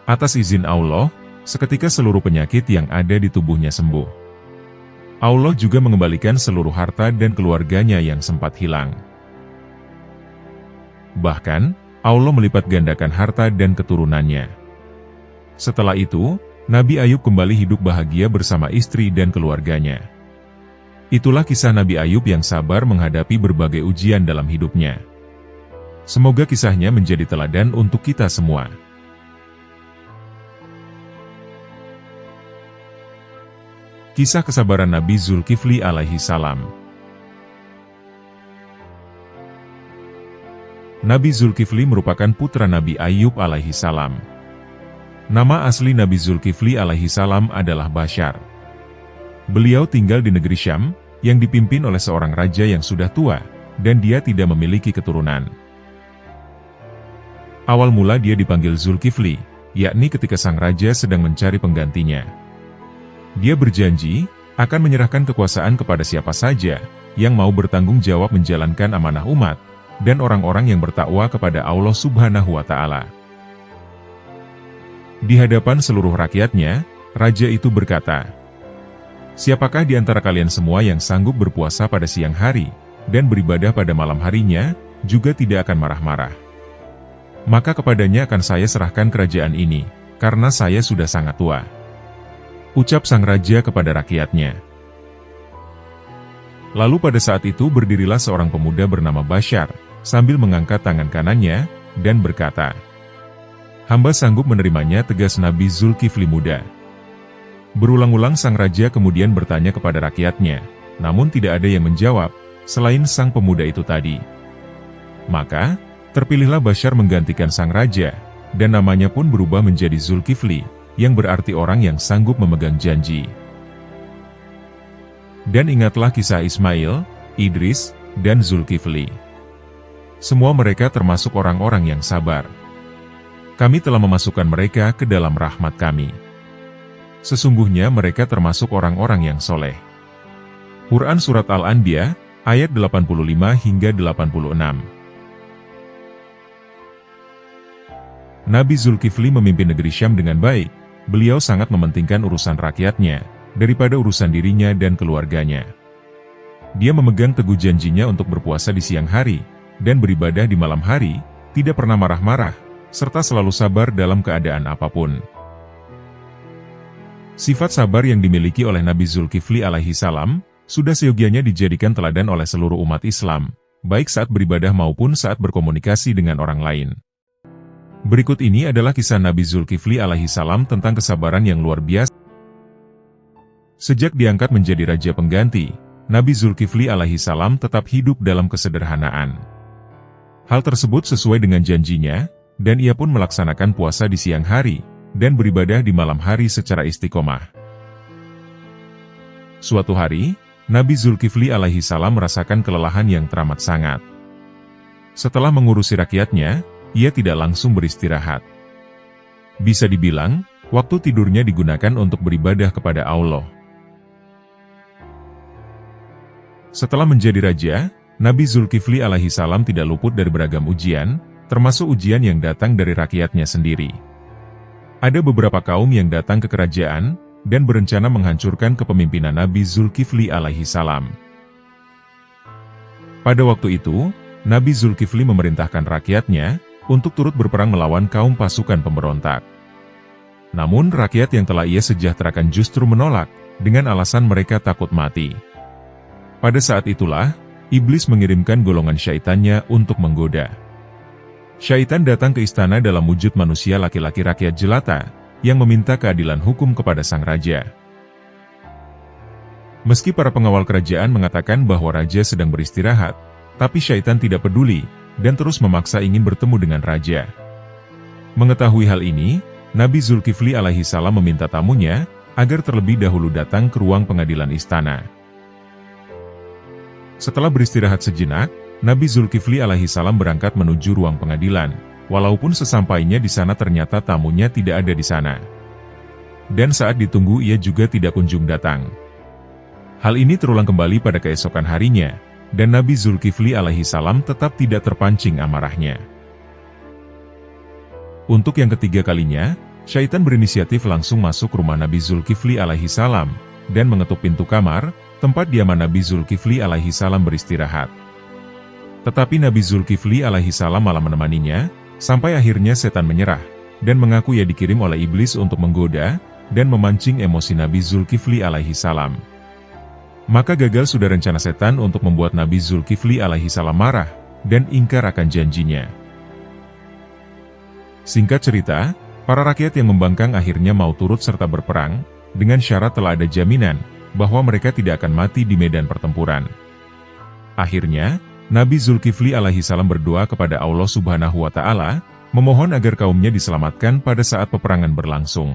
Atas izin Allah, seketika seluruh penyakit yang ada di tubuhnya sembuh. Allah juga mengembalikan seluruh harta dan keluarganya yang sempat hilang. Bahkan, Allah melipat gandakan harta dan keturunannya. Setelah itu, Nabi Ayub kembali hidup bahagia bersama istri dan keluarganya. Itulah kisah Nabi Ayub yang sabar menghadapi berbagai ujian dalam hidupnya. Semoga kisahnya menjadi teladan untuk kita semua. Kisah kesabaran Nabi Zulkifli alaihi salam. Nabi Zulkifli merupakan putra Nabi Ayub alaihi salam. Nama asli Nabi Zulkifli alaihi salam adalah Bashar. Beliau tinggal di negeri Syam, yang dipimpin oleh seorang raja yang sudah tua, dan dia tidak memiliki keturunan. Awal mula dia dipanggil Zulkifli, yakni ketika sang raja sedang mencari penggantinya. Dia berjanji akan menyerahkan kekuasaan kepada siapa saja yang mau bertanggung jawab menjalankan amanah umat dan orang-orang yang bertakwa kepada Allah Subhanahu wa Ta'ala. Di hadapan seluruh rakyatnya, raja itu berkata, "Siapakah di antara kalian semua yang sanggup berpuasa pada siang hari dan beribadah pada malam harinya, juga tidak akan marah-marah? Maka kepadanya akan saya serahkan kerajaan ini, karena saya sudah sangat tua." Ucap sang raja kepada rakyatnya. Lalu pada saat itu berdirilah seorang pemuda bernama Bashar, sambil mengangkat tangan kanannya, dan berkata, "Hamba sanggup menerimanya," tegas Nabi Zulkifli muda. Berulang-ulang sang raja kemudian bertanya kepada rakyatnya, namun tidak ada yang menjawab, selain sang pemuda itu tadi. Maka, terpilihlah Bashar menggantikan sang raja, dan namanya pun berubah menjadi Zulkifli, yang berarti orang yang sanggup memegang janji. Dan ingatlah kisah Ismail, Idris, dan Zulkifli. Semua mereka termasuk orang-orang yang sabar. Kami telah memasukkan mereka ke dalam rahmat kami. Sesungguhnya mereka termasuk orang-orang yang soleh. Quran Surat Al-Anbiya, ayat 85 hingga 86. Nabi Zulkifli memimpin negeri Syam dengan baik. Beliau sangat mementingkan urusan rakyatnya, daripada urusan dirinya dan keluarganya. Dia memegang teguh janjinya untuk berpuasa di siang hari, dan beribadah di malam hari, tidak pernah marah-marah, serta selalu sabar dalam keadaan apapun. Sifat sabar yang dimiliki oleh Nabi Zulkifli alaihi salam, sudah seyogianya dijadikan teladan oleh seluruh umat Islam, baik saat beribadah maupun saat berkomunikasi dengan orang lain. Berikut ini adalah kisah Nabi Zulkifli alaihi salam tentang kesabaran yang luar biasa. Sejak diangkat menjadi raja pengganti, Nabi Zulkifli alaihi salam tetap hidup dalam kesederhanaan. Hal tersebut sesuai dengan janjinya, dan ia pun melaksanakan puasa di siang hari, dan beribadah di malam hari secara istiqomah. Suatu hari, Nabi Zulkifli alaihi salam merasakan kelelahan yang teramat sangat. Setelah mengurusi rakyatnya, ia tidak langsung beristirahat. Bisa dibilang, waktu tidurnya digunakan untuk beribadah kepada Allah. Setelah menjadi raja, Nabi Zulkifli alaihi salam tidak luput dari beragam ujian, termasuk ujian yang datang dari rakyatnya sendiri. Ada beberapa kaum yang datang ke kerajaan, dan berencana menghancurkan kepemimpinan Nabi Zulkifli alaihi salam. Pada waktu itu, Nabi Zulkifli memerintahkan rakyatnya untuk turut berperang melawan kaum pasukan pemberontak. Namun rakyat yang telah ia sejahterakan justru menolak, dengan alasan mereka takut mati. Pada saat itulah, iblis mengirimkan golongan syaitannya untuk menggoda. Syaitan datang ke istana dalam wujud manusia laki-laki rakyat jelata, yang meminta keadilan hukum kepada sang raja. Meski para pengawal kerajaan mengatakan bahwa raja sedang beristirahat, tapi syaitan tidak peduli, dan terus memaksa ingin bertemu dengan raja. Mengetahui hal ini, Nabi Zulkifli alaihi salam meminta tamunya, agar terlebih dahulu datang ke ruang pengadilan istana. Setelah beristirahat sejenak, Nabi Zulkifli alaihi salam berangkat menuju ruang pengadilan, walaupun sesampainya di sana ternyata tamunya tidak ada di sana. Dan saat ditunggu ia juga tidak kunjung datang. Hal ini terulang kembali pada keesokan harinya, dan Nabi Zulkifli alaihi salam tetap tidak terpancing amarahnya. Untuk yang ketiga kalinya, syaitan berinisiatif langsung masuk rumah Nabi Zulkifli alaihi salam, dan mengetuk pintu kamar, tempat diaman Nabi Zulkifli alaihi salam beristirahat. Tetapi Nabi Zulkifli alaihi salam malah menemaninya, sampai akhirnya setan menyerah, dan mengaku ia dikirim oleh iblis untuk menggoda, dan memancing emosi Nabi Zulkifli alaihi salam. Maka gagal sudah rencana setan untuk membuat Nabi Zulkifli alaihi salam marah, dan ingkar akan janjinya. Singkat cerita, para rakyat yang membangkang akhirnya mau turut serta berperang, dengan syarat telah ada jaminan, bahwa mereka tidak akan mati di medan pertempuran. Akhirnya, Nabi Zulkifli alaihi salam berdoa kepada Allah Subhanahu wa Ta'ala, memohon agar kaumnya diselamatkan pada saat peperangan berlangsung.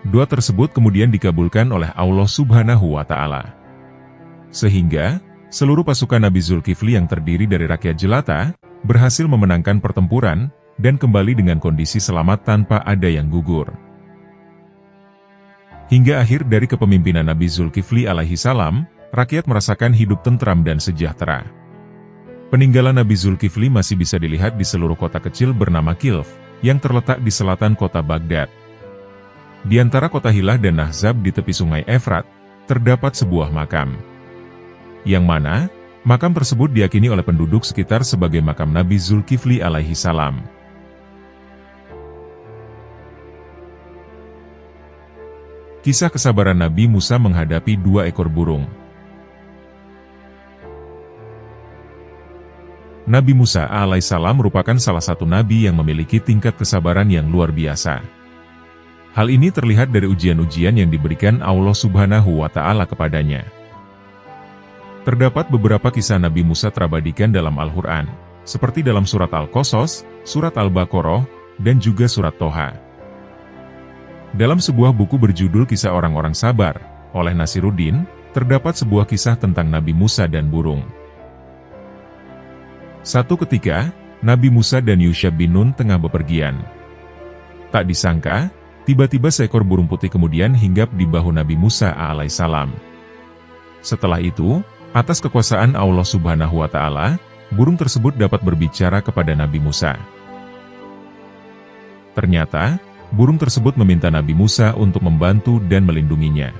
Doa tersebut kemudian dikabulkan oleh Allah Subhanahu wa Ta'ala. Sehingga, seluruh pasukan Nabi Zulkifli yang terdiri dari rakyat jelata, berhasil memenangkan pertempuran, dan kembali dengan kondisi selamat tanpa ada yang gugur. Hingga akhir dari kepemimpinan Nabi Zulkifli alaihi salam, rakyat merasakan hidup tentram dan sejahtera. Peninggalan Nabi Zulkifli masih bisa dilihat di seluruh kota kecil bernama Kilf, yang terletak di selatan kota Baghdad. Di antara kota Hilah dan Nahzab di tepi sungai Efrat, terdapat sebuah makam. Yang mana, makam tersebut diyakini oleh penduduk sekitar sebagai makam Nabi Zulkifli alaihi salam. Kisah kesabaran Nabi Musa menghadapi 2 ekor burung. Nabi Musa alaihissalam merupakan salah satu nabi yang memiliki tingkat kesabaran yang luar biasa. Hal ini terlihat dari ujian-ujian yang diberikan Allah Subhanahu wa Ta'ala kepadanya. Terdapat beberapa kisah Nabi Musa terabadikan dalam Al-Quran, seperti dalam surat Al-Qasas, surat Al-Baqarah, dan juga surat Toha. Dalam sebuah buku berjudul Kisah Orang-Orang Sabar, oleh Nasiruddin, terdapat sebuah kisah tentang Nabi Musa dan burung. Satu ketika, Nabi Musa dan Yusha bin Nun tengah bepergian. Tak disangka, tiba-tiba seekor burung putih kemudian hinggap di bahu Nabi Musa alaihissalam. Setelah itu, atas kekuasaan Allah Subhanahu wa Ta'ala, burung tersebut dapat berbicara kepada Nabi Musa. Ternyata, burung tersebut meminta Nabi Musa untuk membantu dan melindunginya.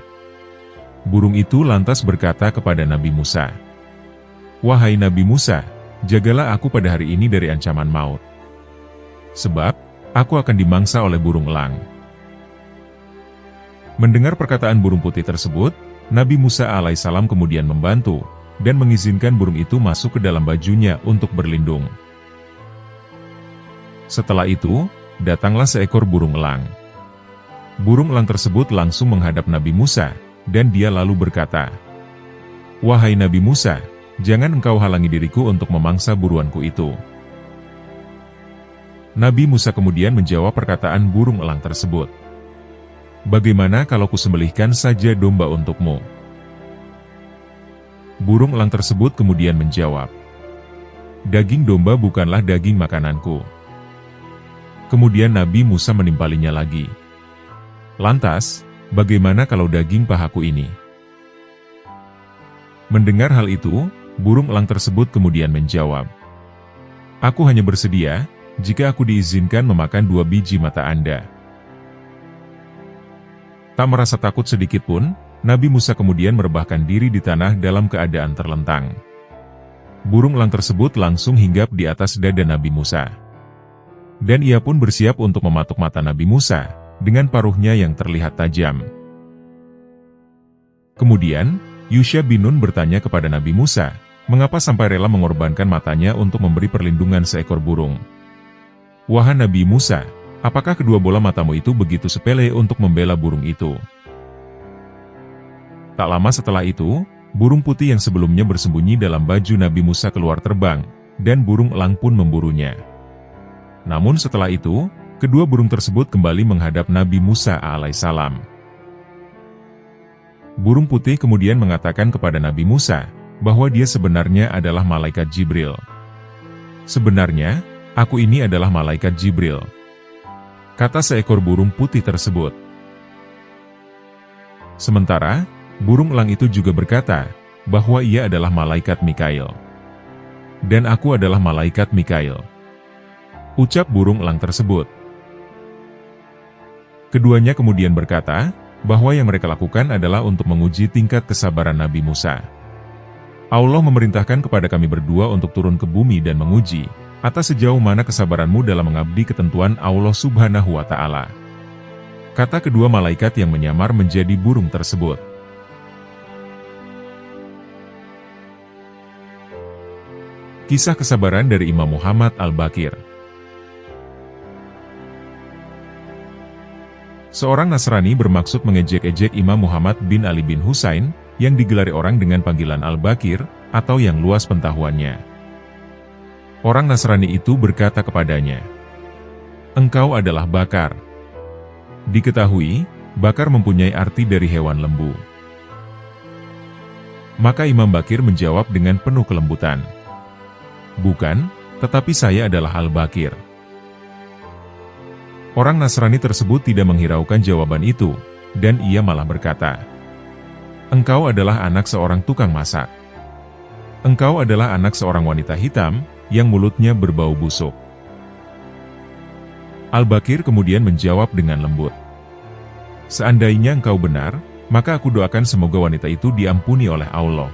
Burung itu lantas berkata kepada Nabi Musa, "Wahai Nabi Musa, jagalah aku pada hari ini dari ancaman maut. Sebab, aku akan dimangsa oleh burung elang." Mendengar perkataan burung putih tersebut, Nabi Musa alaihissalam kemudian membantu, dan mengizinkan burung itu masuk ke dalam bajunya untuk berlindung. Setelah itu, datanglah seekor burung elang. Burung elang tersebut langsung menghadap Nabi Musa, dan dia lalu berkata, "Wahai Nabi Musa, jangan engkau halangi diriku untuk memangsa buruanku itu." Nabi Musa kemudian menjawab perkataan burung elang tersebut. "Bagaimana kalau kusembelihkan saja domba untukmu?" Burung elang tersebut kemudian menjawab, "Daging domba bukanlah daging makananku." Kemudian Nabi Musa menimpalinya lagi. "Lantas, bagaimana kalau daging pahaku ini?" Mendengar hal itu, burung elang tersebut kemudian menjawab, "Aku hanya bersedia, jika aku diizinkan memakan 2 biji mata Anda." Tak merasa takut sedikit pun, Nabi Musa kemudian merebahkan diri di tanah dalam keadaan terlentang. Burung elang tersebut langsung hinggap di atas dada Nabi Musa. Dan ia pun bersiap untuk mematuk mata Nabi Musa, dengan paruhnya yang terlihat tajam. Kemudian, Yusha bin Nun bertanya kepada Nabi Musa, mengapa sampai rela mengorbankan matanya untuk memberi perlindungan seekor burung. "Wahai Nabi Musa, apakah kedua bola matamu itu begitu sepele untuk membela burung itu?" Tak lama setelah itu, burung putih yang sebelumnya bersembunyi dalam baju Nabi Musa keluar terbang, dan burung elang pun memburunya. Namun setelah itu, kedua burung tersebut kembali menghadap Nabi Musa alaihissalam. Burung putih kemudian mengatakan kepada Nabi Musa, bahwa dia sebenarnya adalah malaikat Jibril. "Sebenarnya, aku ini adalah malaikat Jibril," kata seekor burung putih tersebut. Sementara, burung elang itu juga berkata, bahwa ia adalah malaikat Mikail. "Dan aku adalah malaikat Mikail," ucap burung elang tersebut. Keduanya kemudian berkata, bahwa yang mereka lakukan adalah untuk menguji tingkat kesabaran Nabi Musa. "Allah memerintahkan kepada kami berdua untuk turun ke bumi dan menguji, atas sejauh mana kesabaranmu dalam mengabdi ketentuan Allah Subhanahu wa Ta'ala," kata kedua malaikat yang menyamar menjadi burung tersebut. Kisah kesabaran dari Imam Muhammad Al-Baqir. Seorang Nasrani bermaksud mengejek-ejek Imam Muhammad bin Ali bin Husain, yang digelari orang dengan panggilan Al-Baqir, atau yang luas pengetahuannya. Orang Nasrani itu berkata kepadanya, "Engkau adalah Bakar." Diketahui, Bakar mempunyai arti dari hewan lembu. Maka Imam Baqir menjawab dengan penuh kelembutan, "Bukan, tetapi saya adalah Al-Baqir." Orang Nasrani tersebut tidak menghiraukan jawaban itu, dan ia malah berkata, "Engkau adalah anak seorang tukang masak. Engkau adalah anak seorang wanita hitam, yang mulutnya berbau busuk." Al-Baqir kemudian menjawab dengan lembut, "Seandainya engkau benar, maka aku doakan semoga wanita itu diampuni oleh Allah.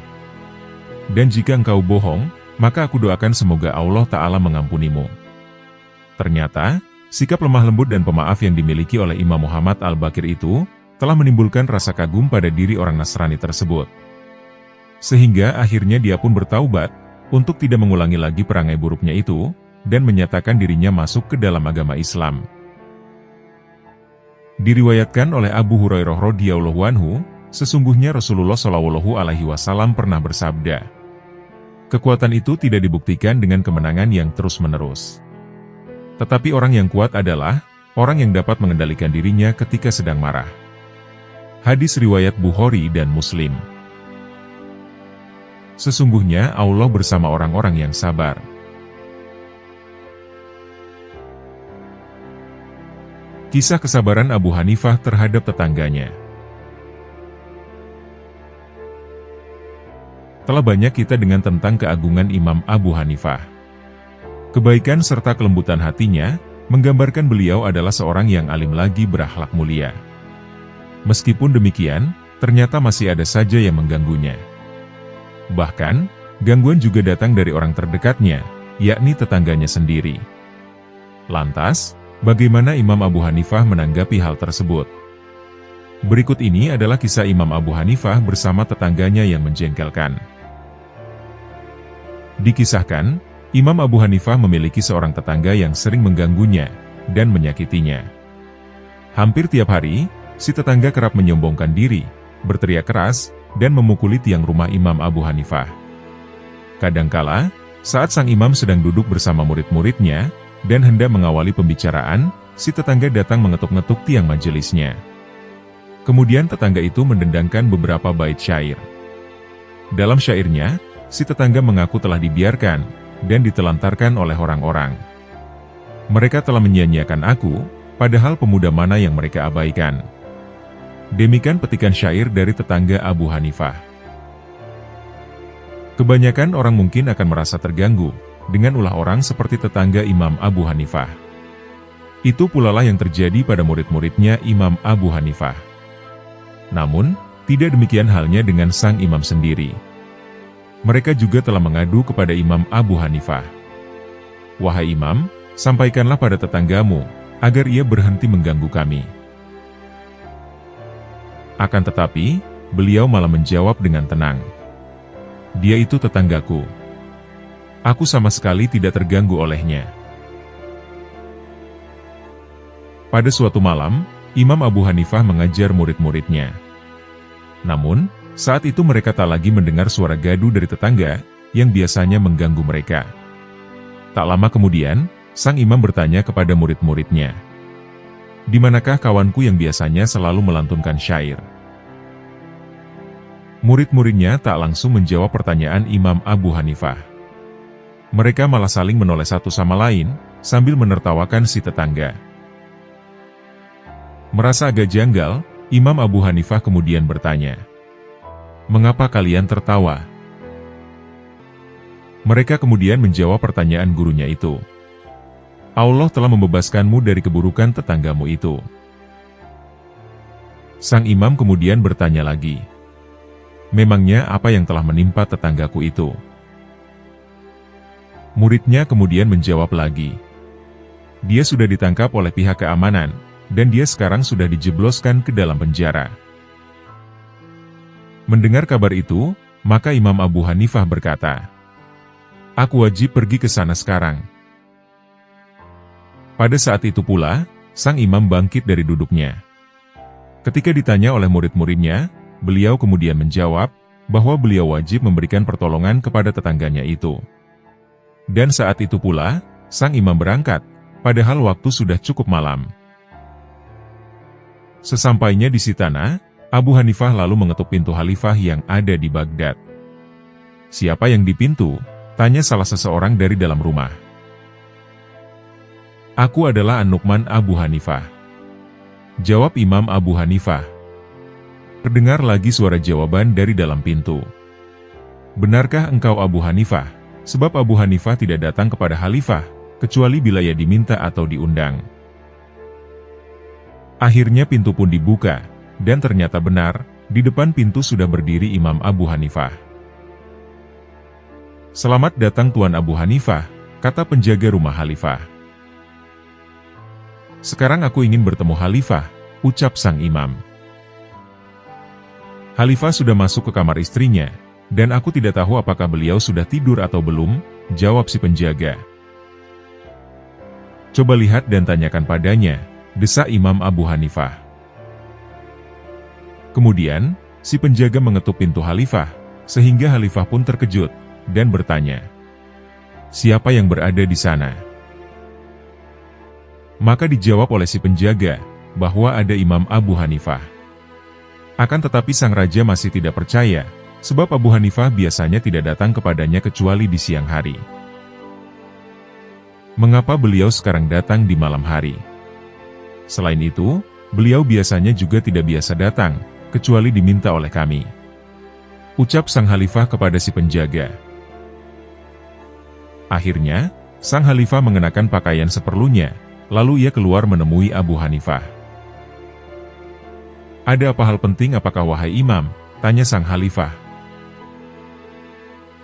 Dan jika engkau bohong, maka aku doakan semoga Allah Ta'ala mengampunimu." Ternyata, sikap lemah lembut dan pemaaf yang dimiliki oleh Imam Muhammad Al-Baqir itu, telah menimbulkan rasa kagum pada diri orang Nasrani tersebut. Sehingga akhirnya dia pun bertaubat, untuk tidak mengulangi lagi perangai buruknya itu, dan menyatakan dirinya masuk ke dalam agama Islam. Diriwayatkan oleh Abu Hurairah radhiyallahu anhu, sesungguhnya Rasulullah Shallallahu alaihi wasallam pernah bersabda, "Kekuatan itu tidak dibuktikan dengan kemenangan yang terus-menerus. Tetapi orang yang kuat adalah orang yang dapat mengendalikan dirinya ketika sedang marah." Hadis riwayat Bukhari dan Muslim. Sesungguhnya Allah bersama orang-orang yang sabar. Kisah kesabaran Abu Hanifah terhadap tetangganya. Telah banyak kita dengar tentang keagungan Imam Abu Hanifah. Kebaikan serta kelembutan hatinya, menggambarkan beliau adalah seorang yang alim lagi berakhlak mulia. Meskipun demikian, ternyata masih ada saja yang mengganggunya. Bahkan, gangguan juga datang dari orang terdekatnya, yakni tetangganya sendiri. Lantas, bagaimana Imam Abu Hanifah menanggapi hal tersebut? Berikut ini adalah kisah Imam Abu Hanifah bersama tetangganya yang menjengkelkan. Dikisahkan, Imam Abu Hanifah memiliki seorang tetangga yang sering mengganggunya dan menyakitinya. Hampir tiap hari, si tetangga kerap menyombongkan diri, berteriak keras, dan memukuli tiang rumah Imam Abu Hanifah. Kadangkala, saat sang imam sedang duduk bersama murid-muridnya, dan hendak mengawali pembicaraan, si tetangga datang mengetuk-ngetuk tiang majelisnya. Kemudian tetangga itu mendendangkan beberapa bait syair. Dalam syairnya, si tetangga mengaku telah dibiarkan, dan ditelantarkan oleh orang-orang. Mereka telah menyia-nyiakan aku, padahal pemuda mana yang mereka abaikan. Demikian petikan syair dari tetangga Abu Hanifah. Kebanyakan orang mungkin akan merasa terganggu dengan ulah orang seperti tetangga Imam Abu Hanifah. Itu pula lah yang terjadi pada murid-muridnya Imam Abu Hanifah. Namun, tidak demikian halnya dengan sang imam sendiri. Mereka juga telah mengadu kepada Imam Abu Hanifah. "Wahai imam, sampaikanlah pada tetanggamu, agar ia berhenti mengganggu kami." Akan tetapi, beliau malah menjawab dengan tenang. "Dia itu tetanggaku. Aku sama sekali tidak terganggu olehnya." Pada suatu malam, Imam Abu Hanifah mengajar murid-muridnya. Namun, saat itu mereka tak lagi mendengar suara gaduh dari tetangga, yang biasanya mengganggu mereka. Tak lama kemudian, sang imam bertanya kepada murid-muridnya, "Di manakah kawanku yang biasanya selalu melantunkan syair?" Murid-muridnya tak langsung menjawab pertanyaan Imam Abu Hanifah. Mereka malah saling menoleh satu sama lain, sambil menertawakan si tetangga. Merasa agak janggal, Imam Abu Hanifah kemudian bertanya, "Mengapa kalian tertawa?" Mereka kemudian menjawab pertanyaan gurunya itu. "Allah telah membebaskanmu dari keburukan tetanggamu itu." Sang imam kemudian bertanya lagi, "Memangnya apa yang telah menimpa tetanggaku itu?" Muridnya kemudian menjawab lagi, "Dia sudah ditangkap oleh pihak keamanan, dan dia sekarang sudah dijebloskan ke dalam penjara." Mendengar kabar itu, maka Imam Abu Hanifah berkata, "Aku wajib pergi ke sana sekarang." Pada saat itu pula, sang imam bangkit dari duduknya. Ketika ditanya oleh murid-muridnya, beliau kemudian menjawab bahwa beliau wajib memberikan pertolongan kepada tetangganya itu. Dan saat itu pula, sang imam berangkat, padahal waktu sudah cukup malam. Sesampainya di Sitana, Abu Hanifah lalu mengetuk pintu khalifah yang ada di Baghdad. "Siapa yang di pintu?" tanya salah seseorang dari dalam rumah. "Aku adalah An-Nu'man Abu Hanifah," jawab Imam Abu Hanifah. Terdengar lagi suara jawaban dari dalam pintu. "Benarkah engkau Abu Hanifah?" Sebab Abu Hanifah tidak datang kepada khalifah, kecuali bila ia diminta atau diundang. Akhirnya pintu pun dibuka, dan ternyata benar, di depan pintu sudah berdiri Imam Abu Hanifah. "Selamat datang Tuan Abu Hanifah," kata penjaga rumah khalifah. "Sekarang aku ingin bertemu khalifah," ucap sang imam. Khalifah sudah masuk ke kamar istrinya, dan aku tidak tahu apakah beliau sudah tidur atau belum, jawab si penjaga. "Coba lihat dan tanyakan padanya," desak Imam Abu Hanifah. Kemudian, si penjaga mengetuk pintu khalifah, sehingga khalifah pun terkejut, dan bertanya, "Siapa yang berada di sana?" Maka dijawab oleh si penjaga, bahwa ada Imam Abu Hanifah. Akan tetapi sang raja masih tidak percaya, sebab Abu Hanifah biasanya tidak datang kepadanya kecuali di siang hari. Mengapa beliau sekarang datang di malam hari? Selain itu, beliau biasanya juga tidak biasa datang, kecuali diminta oleh kami, ucap sang khalifah kepada si penjaga. Akhirnya, sang khalifah mengenakan pakaian seperlunya, lalu ia keluar menemui Abu Hanifah. "Ada apa hal penting apakah wahai imam?" tanya sang khalifah.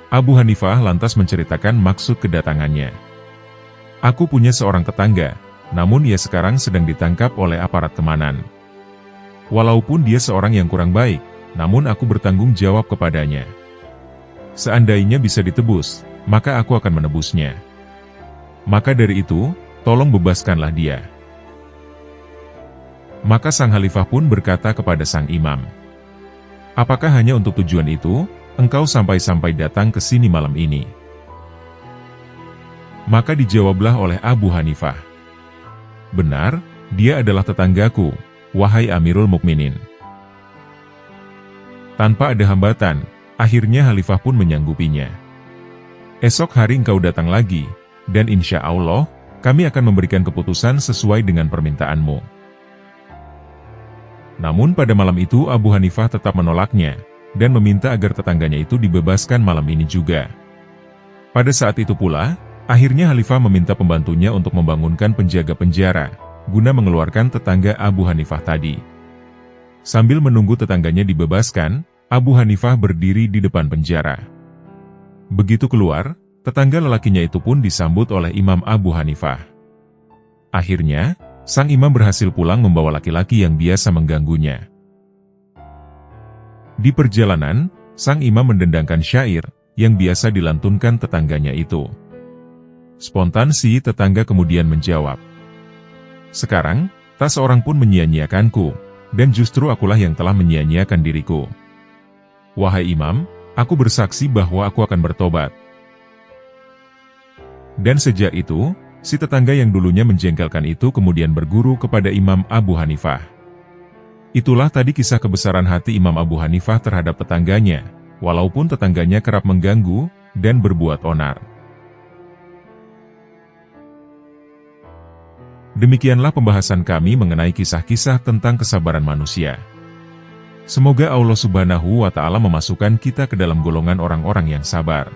Abu Hanifah lantas menceritakan maksud kedatangannya. "Aku punya seorang tetangga, namun ia sekarang sedang ditangkap oleh aparat keamanan. Walaupun dia seorang yang kurang baik, namun aku bertanggung jawab kepadanya. Seandainya bisa ditebus, maka aku akan menebusnya. Maka dari itu, tolong bebaskanlah dia." Maka sang khalifah pun berkata kepada sang imam, "Apakah hanya untuk tujuan itu, engkau sampai-sampai datang ke sini malam ini?" Maka dijawablah oleh Abu Hanifah, "Benar, dia adalah tetanggaku, wahai Amirul Mukminin." Tanpa ada hambatan, akhirnya khalifah pun menyanggupinya. "Esok hari engkau datang lagi, dan insya Allah, kami akan memberikan keputusan sesuai dengan permintaanmu." Namun pada malam itu Abu Hanifah tetap menolaknya, dan meminta agar tetangganya itu dibebaskan malam ini juga. Pada saat itu pula, akhirnya khalifah meminta pembantunya untuk membangunkan penjaga penjara, guna mengeluarkan tetangga Abu Hanifah tadi. Sambil menunggu tetangganya dibebaskan, Abu Hanifah berdiri di depan penjara. Begitu keluar, tetangga lelakinya itu pun disambut oleh Imam Abu Hanifah. Akhirnya, sang imam berhasil pulang membawa laki-laki yang biasa mengganggunya. Di perjalanan, sang imam mendendangkan syair yang biasa dilantunkan tetangganya itu. Spontan si tetangga kemudian menjawab, "Sekarang, tak seorang pun menyia-nyiakanku, dan justru akulah yang telah menyia-nyiakan diriku. Wahai imam, aku bersaksi bahwa aku akan bertobat." Dan sejak itu, si tetangga yang dulunya menjengkelkan itu kemudian berguru kepada Imam Abu Hanifah. Itulah tadi kisah kebesaran hati Imam Abu Hanifah terhadap tetangganya, walaupun tetangganya kerap mengganggu dan berbuat onar. Demikianlah pembahasan kami mengenai kisah-kisah tentang kesabaran manusia. Semoga Allah Subhanahu wa Ta'ala memasukkan kita ke dalam golongan orang-orang yang sabar.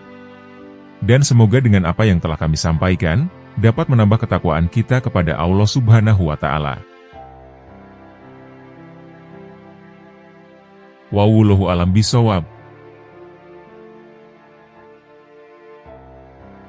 Dan semoga dengan apa yang telah kami sampaikan, dapat menambah ketakwaan kita kepada Allah Subhanahu wa Ta'ala. Wallahu a'lam bishawab.